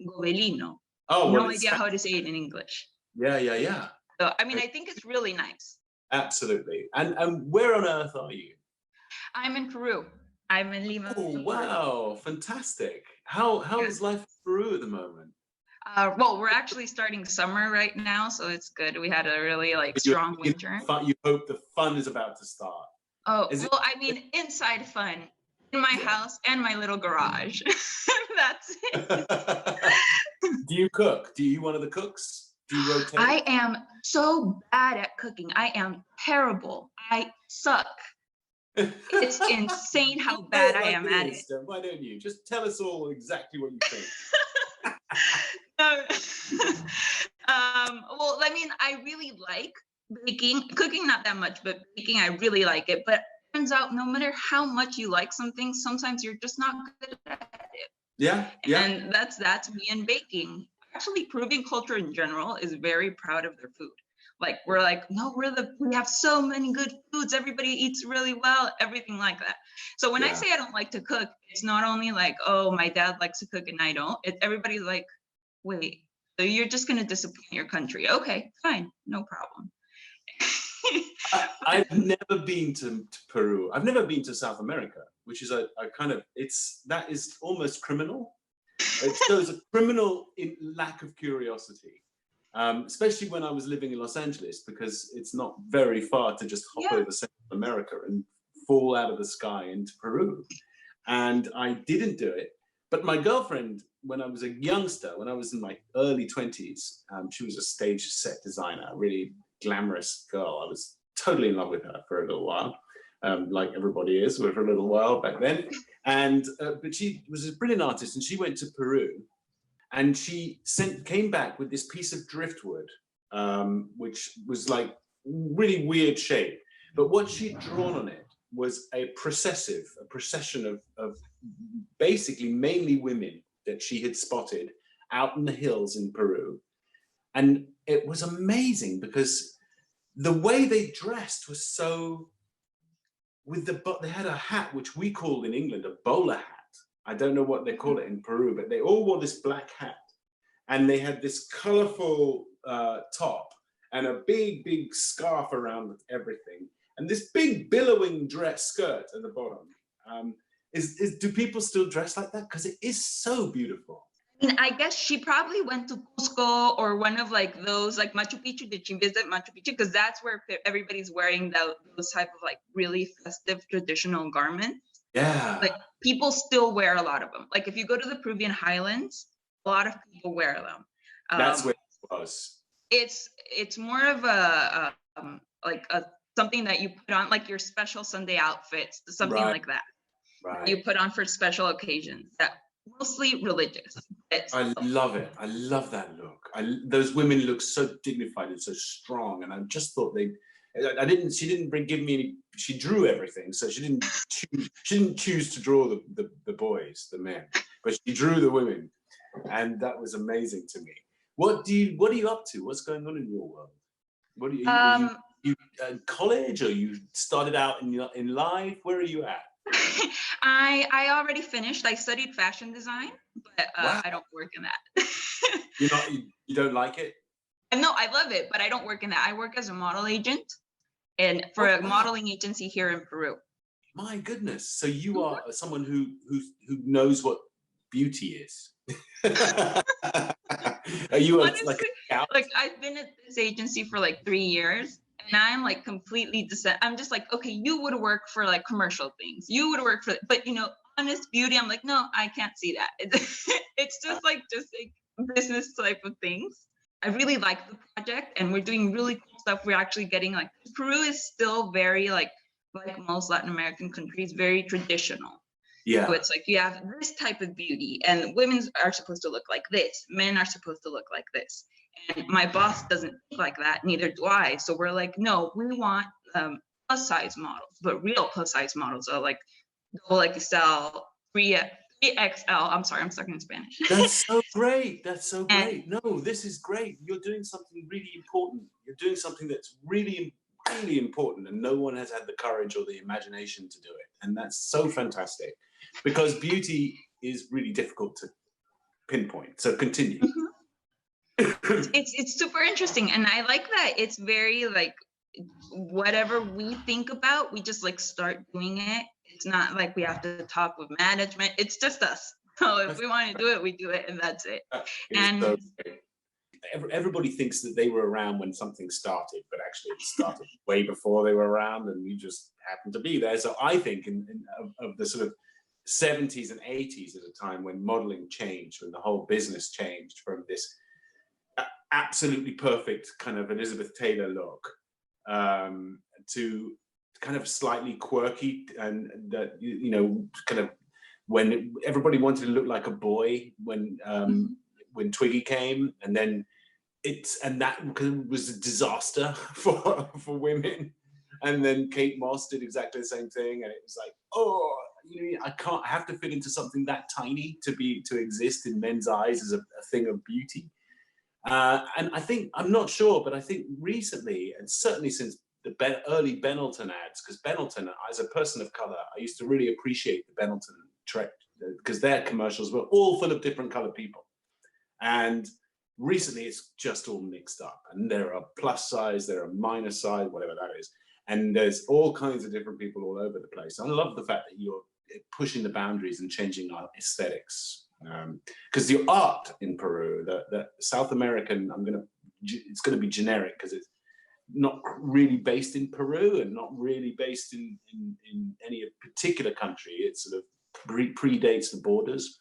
gobelino. Oh, well, No idea how to say it in English. Yeah. So I mean, I think it's really nice. Absolutely. And where on earth are you? I'm in Peru. I'm in Lima. Oh, wow, fantastic. How is life in Peru at the moment? Well, we're actually starting summer right now, so it's good. We had a really strong winter. You hope the fun is about to start. Oh, well, I mean, inside fun, in my house and my little garage. That's it. Do you cook? Do you one of the cooks? Do you rotate? I am so bad at cooking. I am terrible. I suck. It's insane how bad I am at it. Why don't you just tell us all exactly what you think? Well, I mean, I really like baking. Cooking, not that much, but baking, I really like it. But it turns out no matter how much you like something, sometimes you're just not good at it. Yeah. And that's me in baking. Actually, Peruvian culture in general is very proud of their food. Like, we're like, no, we have so many good foods. Everybody eats really well, everything like that. So when I say I don't like to cook, it's not only like, oh, my dad likes to cook and I don't. Everybody's like, wait, so you're just going to disappoint your country. Okay, fine, no problem. I've never been to Peru. I've never been to South America, which is a kind of, that is almost criminal. It shows a criminal lack of curiosity. Especially when I was living in Los Angeles, because it's not very far to just hop over Central America and fall out of the sky into Peru. And I didn't do it. But my girlfriend, when I was a youngster, when I was in my early 20s, she was a stage set designer, a really glamorous girl. I was totally in love with her for a little while, like everybody is for a little while back then. And but she was a brilliant artist, and she went to Peru. And she came back with this piece of driftwood, which was like really weird shape. But what she'd drawn on it was a procession of basically mainly women that she had spotted out in the hills in Peru. And it was amazing because the way they dressed was so, they had a hat, which we called in England a bowler hat. I don't know what they call it in Peru, but they all wore this black hat, and they had this colorful top and a big scarf around everything, and this big billowing dress skirt at the bottom. Do people still dress like that? Because it is so beautiful. I mean, I guess she probably went to Cusco or one of like those, like Machu Picchu. Did she visit Machu Picchu? Because that's where everybody's wearing those type of like really festive traditional garments. Yeah. Like people still wear a lot of them. Like if you go to the Peruvian highlands, a lot of people wear them. That's where it was. It's more of a something that you put on, like your special Sunday outfits, something like that. Right. You put on for special occasions. That mostly religious. I love it. I love that look. Those women look so dignified and so strong, and I just thought she didn't give me any, she drew everything, so she didn't choose to draw the boys, the men, but she drew the women, and that was amazing to me. What are you up to? What's going on in your world? What are you college, or you started out in life? Where are you at? I already finished. I studied fashion design, but wow. I don't work in that. You don't like it? No, I love it, but I don't work in that. I work as a model agent, and for a modeling agency here in Peru. My goodness! So you are someone who knows what beauty is. Are you honestly, like a scout? Like I've been at this agency for like 3 years, and I'm like completely I'm just like, okay, you would work for like commercial things. You would work for, but honest beauty. I'm like, no, I can't see that. It's just like business type of things. I really like the project, and we're doing really cool stuff. We're actually getting like, Peru is still very like most Latin American countries, very traditional. Yeah. So it's like you have this type of beauty, and women are supposed to look like this. Men are supposed to look like this. And my boss doesn't think like that, neither do I. So we're like, no, we want plus size models, but real plus size models are like double XL, 3XL. I'm sorry, I'm stuck in Spanish. That's so great. That's so great. No, this is great. You're doing something really important. You're doing something that's really really important, and no one has had the courage or the imagination to do it. And that's so fantastic, because beauty is really difficult to pinpoint. So continue. It's super interesting, and I like that it's very like whatever we think about, we just like start doing it. It's not like we have to talk with management. It's just us. So if we want to do it, we do it, and that's it. And so everybody thinks that they were around when something started, but actually it started way before they were around, and we just happened to be there. So I think of the sort of 70s and 80s as a time when modeling changed, when the whole business changed from this absolutely perfect kind of Elizabeth Taylor look to kind of slightly quirky, and that, you know, kind of when everybody wanted to look like a boy when Twiggy came, and then that was a disaster for women. And then Kate Moss did exactly the same thing, and it was like, oh, you know, I have to fit into something that tiny to exist in men's eyes as a thing of beauty. And I think, I'm not sure, but I think recently, and certainly since the early Benetton ads, because Benetton, as a person of color, I used to really appreciate the Benetton trek, because their commercials were all full of different colored people. And recently it's just all mixed up, and there are plus size, there are minus size, whatever that is. And there's all kinds of different people all over the place. I love the fact that you're pushing the boundaries and changing our aesthetics. Because the art in Peru, the South American, it's gonna be generic, because it's not really based in Peru and not really based in any particular country. It sort of predates the borders.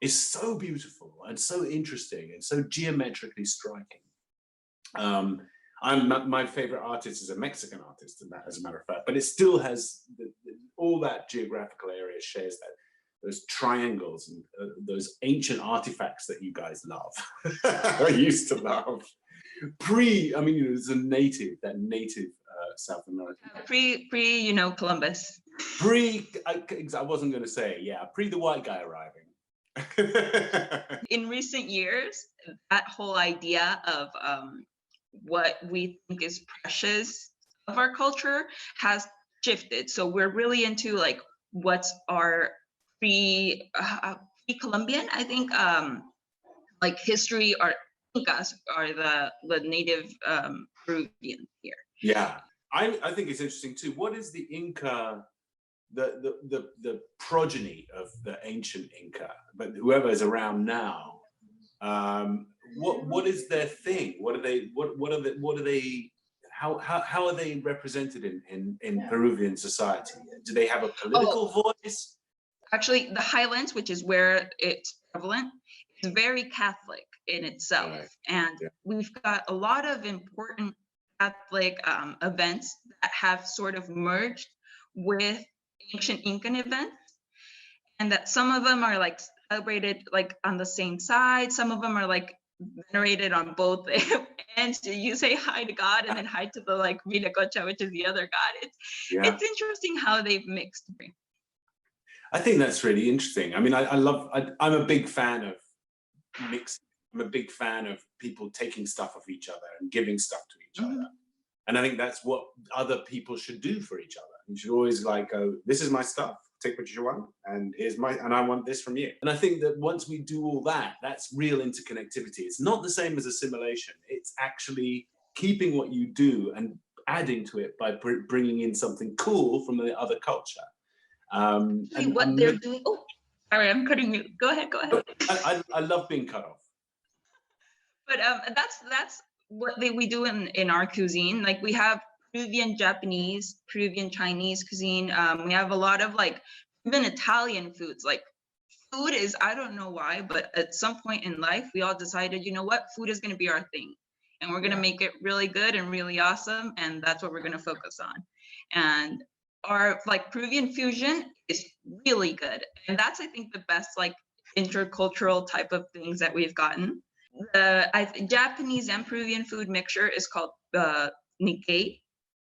It's so beautiful and so interesting and so geometrically striking. My favorite artist is a Mexican artist, and that, as a matter of fact, but it still has all that geographical area shares that. Those triangles and those ancient artifacts that you guys love. I used to love. I mean, it was that native South American. Pre, Columbus. I wasn't going to say, yeah, pre the white guy arriving. In recent years, that whole idea of what we think is precious of our culture has shifted. So we're really into like what's our pre-Columbian, I think, like history, or Incas are the native Peruvians here. Yeah, I think it's interesting too. What is the Inca, the progeny of the ancient Inca, but whoever is around now? What is their thing? What are they? How are they represented in Peruvian society? Do they have a political voice? Actually, the Highlands, which is where it's prevalent, is very Catholic in itself. Right. And we've got a lot of important Catholic events that have sort of merged with ancient Incan events. And that some of them are like celebrated like on the same side. Some of them are like venerated on both ends. You say hi to God and then hi to the like Viracocha, which is the other God. It's interesting how they've mixed. I think that's really interesting. I mean, I'm a big fan of mixing. I'm a big fan of people taking stuff of each other and giving stuff to each other. And I think that's what other people should do for each other. You should always like go, this is my stuff, take what you want, and and I want this from you. And I think that once we do all that, that's real interconnectivity. It's not the same as assimilation. It's actually keeping what you do and adding to it by bringing in something cool from the other culture. They're doing. Oh, sorry, I'm cutting you. Go ahead. I love being cut off. But that's what we do in our cuisine. Like we have Peruvian Japanese, Peruvian Chinese cuisine. We have a lot of like even Italian foods. Like food is, I don't know why, but at some point in life, we all decided, you know what, food is going to be our thing, and we're going to make it really good and really awesome, and that's what we're going to focus on. And our like Peruvian fusion is really good, and that's I think the best like intercultural type of things that we've gotten. The Japanese and Peruvian food mixture is called Nikkei,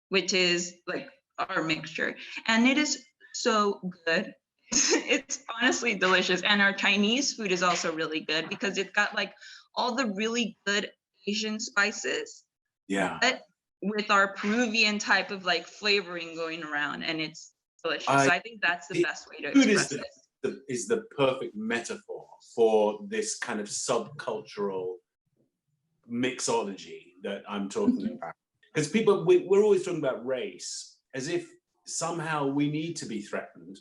which is like our mixture, and it is so good. It's honestly delicious. And our Chinese food is also really good because it's got like all the really good Asian spices. Yeah. But with our Peruvian type of like flavoring going around, and it's delicious. So I think that's the best way to Food express it. is the perfect metaphor for this kind of subcultural mixology that I'm talking about. Because we're always talking about race as if somehow we need to be threatened.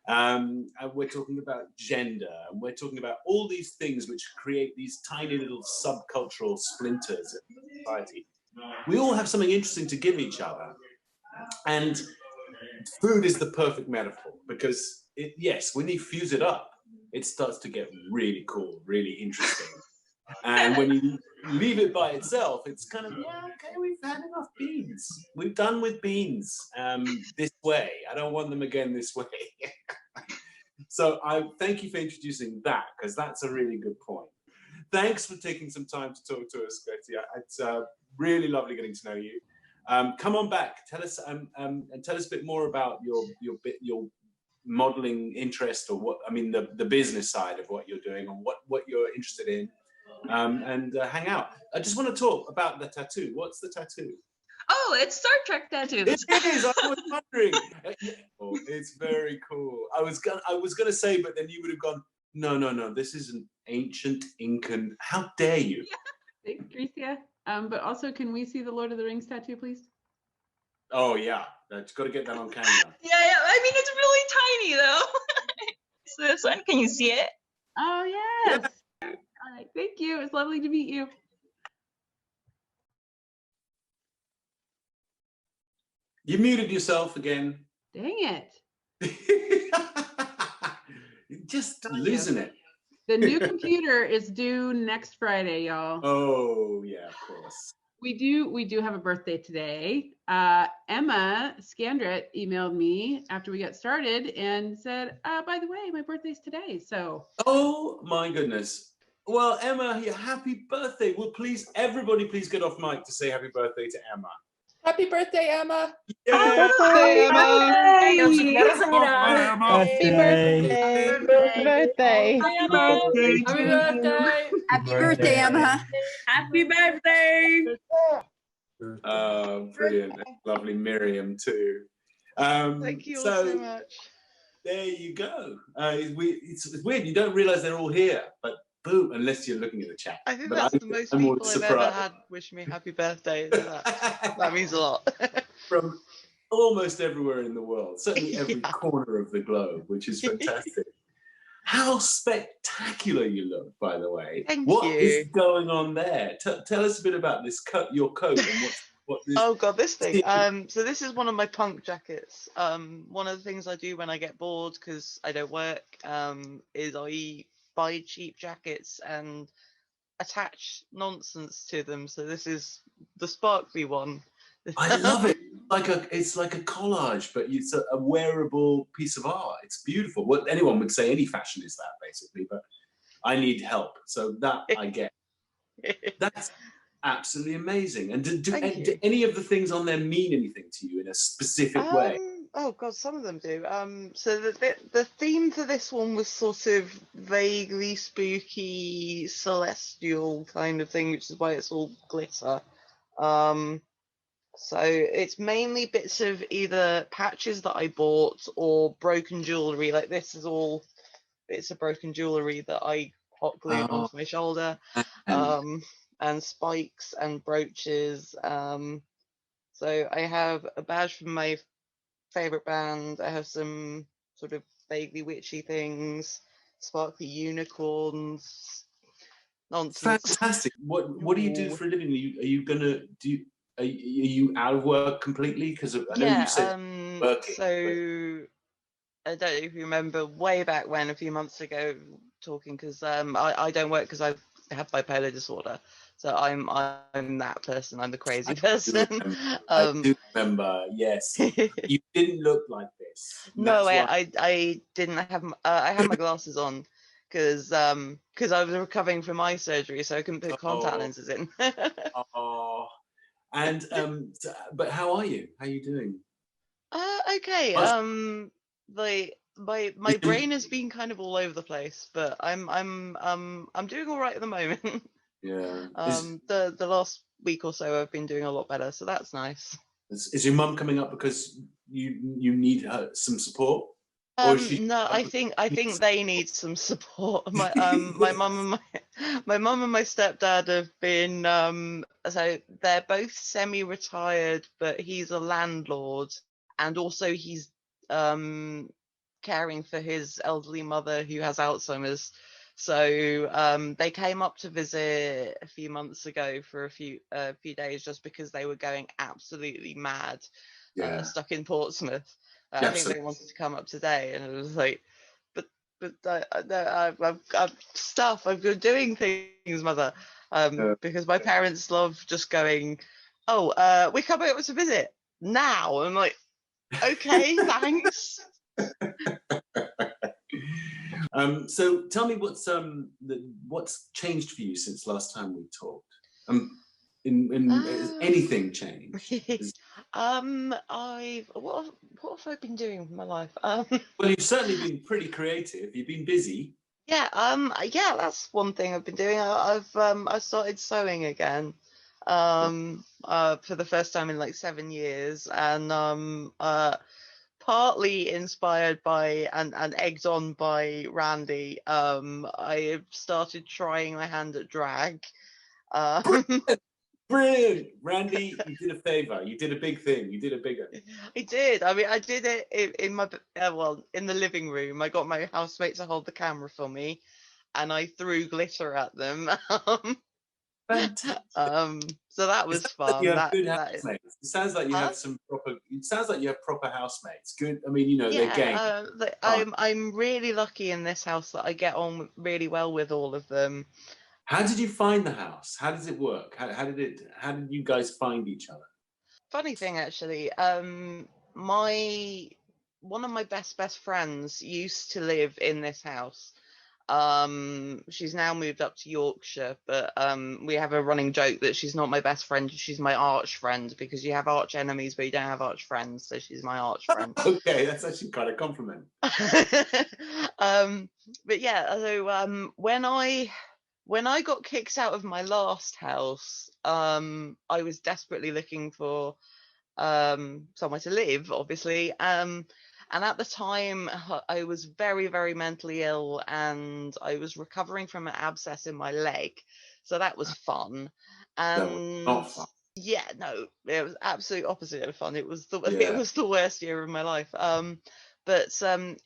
And we're talking about gender, and we're talking about all these things which create these tiny little subcultural splinters in society. We all have something interesting to give each other. And food is the perfect metaphor because, yes, when you fuse it up, it starts to get really cool, really interesting. And when you leave it by itself, it's kind of, yeah, okay, we've had enough beans. We're done with beans this way. I don't want them again this way. So I thank you for introducing that, because that's a really good point. Thanks for taking some time to talk to us, Betty. It's really lovely getting to know you. Come on back. Tell us and tell us a bit more about your modeling interest, or what, I mean, the business side of what you're doing, or what you're interested in. And hang out. I just want to talk about the tattoo. What's the tattoo? Oh, it's Star Trek tattoos. It is. I was wondering. Oh, it's very cool. I was gonna say, but then you would have gone, no. This is an ancient Incan. How dare you? Thanks, Tricia. But also, can we see the Lord of the Rings tattoo, please? Oh yeah, that's got to get that on camera. Yeah. I mean, it's really tiny though. So this one, can you see it? Oh yes. Yeah. All right, thank you. It's lovely to meet you. You muted yourself again. Dang it. You're just losing it. The new computer is due next Friday, y'all. Oh, yeah, of course. We do have a birthday today. Emma Scandrett emailed me after we got started and said, by the way, my birthday's today. So. Oh my goodness. Well, Emma, happy birthday. Well, please, everybody, please get off mic to say happy birthday to Emma. Happy birthday, Emma. Happy birthday, Emma. Happy birthday. Happy birthday. Happy birthday, Emma. Happy birthday. Brilliant. Lovely Miriam, too. Thank you all so much. There you go. It's weird. You don't realize they're all here, but boom, unless you're looking at the chat. I think that's the most people I've ever had wish me happy birthday. That means a lot. From almost everywhere in the world, certainly every corner of the globe, which is fantastic. How spectacular you look, by the way. Thank you. What is going on there? Tell us a bit about this your coat and what this. Oh god, this thing. So this is one of my punk jackets. One of the things I do when I get bored because I don't work is I buy cheap jackets and attach nonsense to them. So this is the sparkly one. I love it. It's like a collage, but it's a wearable piece of art. It's beautiful. What anyone would say, any fashion is that basically, but I need help, so that I get. That's absolutely amazing. And do any of the things on there mean anything to you in a specific way? Oh god, some of them do. So the theme for this one was sort of vaguely spooky, celestial kind of thing, which is why it's all glitter. So it's mainly bits of either patches that I bought or broken jewelry. Like this is all bits of broken jewelry that I hot glued onto my shoulder, and spikes and brooches. So I have a badge from my favorite band. I have some sort of vaguely witchy things, sparkly unicorns, nonsense. Fantastic. What do you do for a living? Are you gonna do? Are you out of work completely? Because I know you said working. So I don't know if you remember way back when, a few months ago, talking because I don't work because I have bipolar disorder. So I'm that person. I'm the crazy person. I do remember. Yes, you didn't look like this. No, I didn't have. I had my glasses on because I was recovering from eye surgery, so I couldn't put contact lenses in. And but how are you? How are you doing? Okay. My brain has been kind of all over the place, but I'm doing all right at the moment. Yeah. The last week or so I've been doing a lot better, so that's nice. Is your mum coming up because you need some support? Or is she No, I think they need some support. My mum and my stepdad have been so they're both semi-retired, but he's a landlord, and also he's caring for his elderly mother who has Alzheimer's. So they came up to visit a few months ago for a few days, just because they were going absolutely mad, stuck in Portsmouth. I think they wanted to come up today, and it was like, but I've stuff. I've been doing things, mother, because my parents love just going, oh, we're coming up to visit now. I'm like, okay, thanks. So tell me what's changed for you since last time we talked? Has anything changed? What have I been doing with my life? Well, you've certainly been pretty creative. You've been busy. Yeah, that's one thing I've been doing. I've started sewing again, for the first time in like 7 years, and partly inspired by and egged on by Randy. I started trying my hand at drag. Brilliant, Randy! You did a favor. You did a big thing. You did a big one. I did. I mean, I did it in my in the living room. I got my housemate to hold the camera for me, and I threw glitter at them. Fantastic. So that was fun. You have good housemates. It sounds like you have some proper. It sounds like you have proper housemates. Good. I mean, they're game. I'm really lucky in this house that I get on really well with all of them. How did you find the house? How does it work? How did you guys find each other? Funny thing, actually. One of my best friends used to live in this house. She's now moved up to Yorkshire, but we have a running joke that she's not my best friend, she's my arch friend, because you have arch enemies but you don't have arch friends, so she's my arch friend. Okay, that's actually quite a compliment. But yeah, so when I got kicked out of my last house, I was desperately looking for somewhere to live, obviously. And at the time, I was very, very mentally ill, and I was recovering from an abscess in my leg. So that was fun. And that was not fun. Yeah, no, it was absolute opposite of fun. It was the worst year of my life. But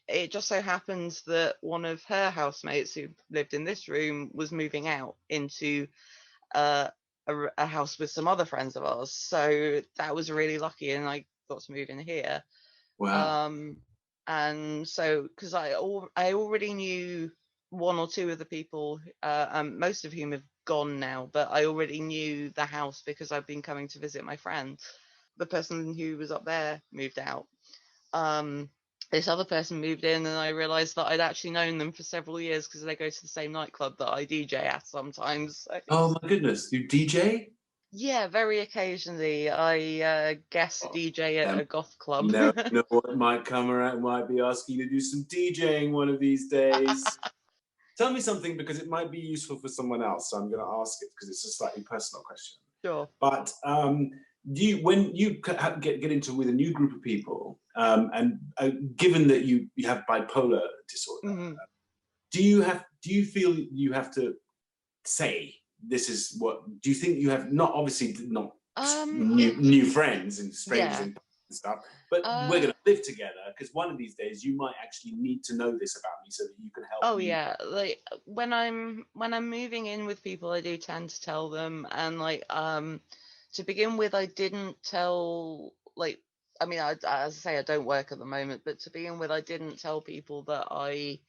it just so happened that one of her housemates who lived in this room was moving out into a house with some other friends of ours. So that was really lucky, and I got to move in here. Wow. And so, because I already knew one or two of the people, most of whom have gone now, but I already knew the house because I've been coming to visit my friend. The person who was up there moved out. This other person moved in, and I realized that I'd actually known them for several years because they go to the same nightclub that I DJ at sometimes. Oh my goodness, you DJ? Yeah, very occasionally. I guest DJ at a goth club. You know what might come around, might be asking you to do some DJing one of these days. Tell me something, because it might be useful for someone else, so I'm going to ask it because it's a slightly personal question. Sure. But when you get into with a new group of people, and given that you have bipolar disorder, do you feel you have to say, this is what, do you think you have, not obviously not new friends and strangers and stuff, but we're going to live together, because one of these days you might actually need to know this about me so that you can help me. Yeah, like when I'm moving in with people, I do tend to tell them, and like to begin with, I didn't tell, like, I mean, as I say, I don't work at the moment, but to begin with, I didn't tell people that I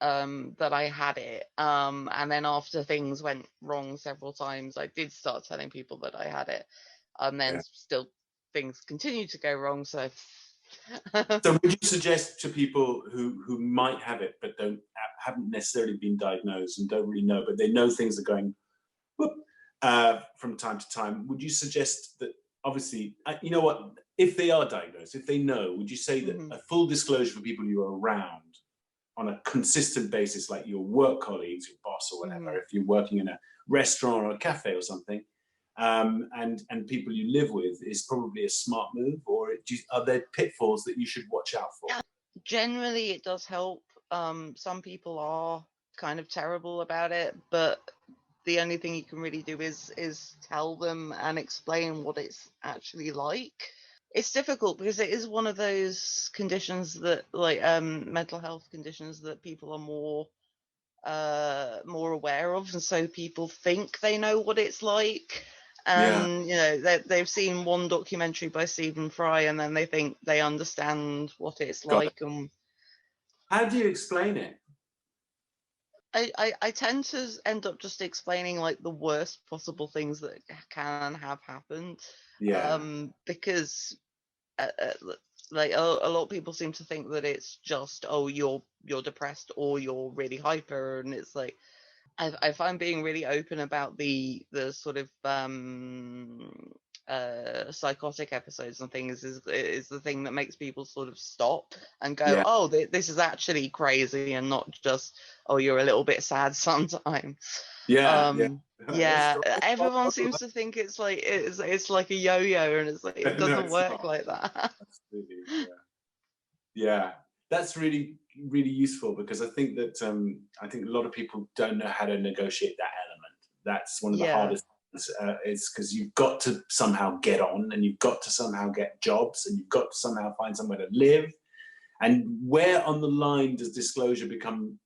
had it, and then after things went wrong several times, I did start telling people that I had it, and then still things continue to go wrong. So so would you suggest to people who might have it but haven't necessarily been diagnosed and don't really know, but they know things are going whoop, from time to time, would you suggest that, obviously, you know what, if they are diagnosed, if they know, would you say that a full disclosure for people you are around on a consistent basis, like your work colleagues, your boss or whatever, if you're working in a restaurant or a cafe or something, and people you live with is probably a smart move, or are there pitfalls that you should watch out for? Yeah, generally it does help. Some people are kind of terrible about it, but the only thing you can really do is tell them and explain what it's actually like. It's difficult because it is one of those conditions that, like, mental health conditions that people are more aware of, and so people think they know what it's like. And you know, they've seen one documentary by Stephen Fry, and then they think they understand what it's like. And how do you explain it? I tend to end up just explaining like the worst possible things that can have happened. Because like a lot of people seem to think that it's just, oh, you're depressed or you're really hyper, and it's like I find being really open about the sort of psychotic episodes and things is the thing that makes people sort of stop and go, oh, this is actually crazy, and not just, oh, you're a little bit sad sometimes. Everyone seems to think it's like it's like a yo-yo, and it's like it doesn't work like that. Absolutely, yeah. That's really useful, because I think that I think a lot of people don't know how to negotiate that element. That's one of the hardest things. It's because you've got to somehow get on, and you've got to somehow get jobs, and you've got to somehow find somewhere to live. And where on the line does disclosure become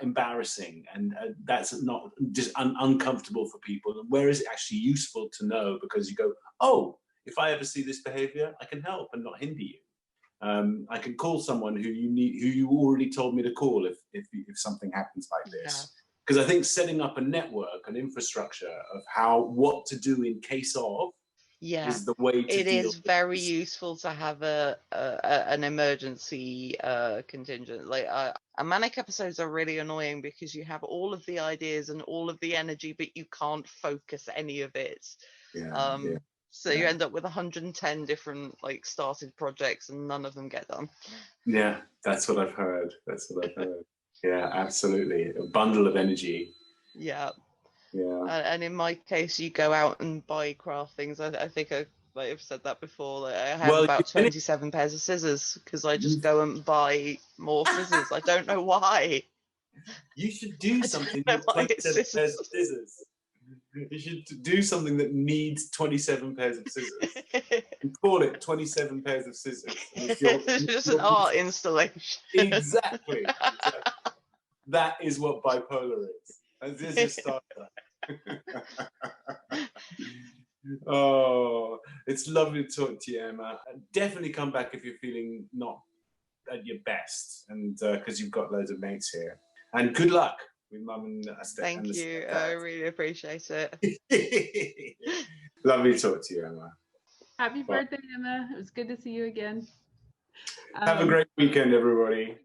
embarrassing, and that's not just uncomfortable for people? And where is it actually useful to know? Because you go, oh, if I ever see this behavior, I can help and not hinder you. I can call someone who you already told me to call if something happens like this. Because I think setting up a network, an infrastructure of what to do in case of, is the way to it deal is very useful to have an emergency contingent. Like manic episodes are really annoying because you have all of the ideas and all of the energy, but you can't focus any of it. So you end up with 110 different like started projects, and none of them get done. Yeah, that's what I've heard. Yeah, absolutely. A bundle of energy. Yeah. And in my case, you go out and buy craft things. I think I've said that before. Like, I have about 27 pairs of scissors because I just go and buy more scissors. I don't know why. You should do something with 27 pairs of scissors. You should do something that needs 27 pairs of scissors and call it 27 pairs of scissors. It's just an art installation. Exactly. That is what bipolar is. And this is starter. Oh, it's lovely to talk to you, Emma. Definitely come back if you're feeling not at your best, and because you've got loads of mates here. And good luck with Mum and Thank you. I really appreciate it. Lovely to talk to you, Emma. Happy birthday, Emma. It was good to see you again. Have a great weekend, everybody.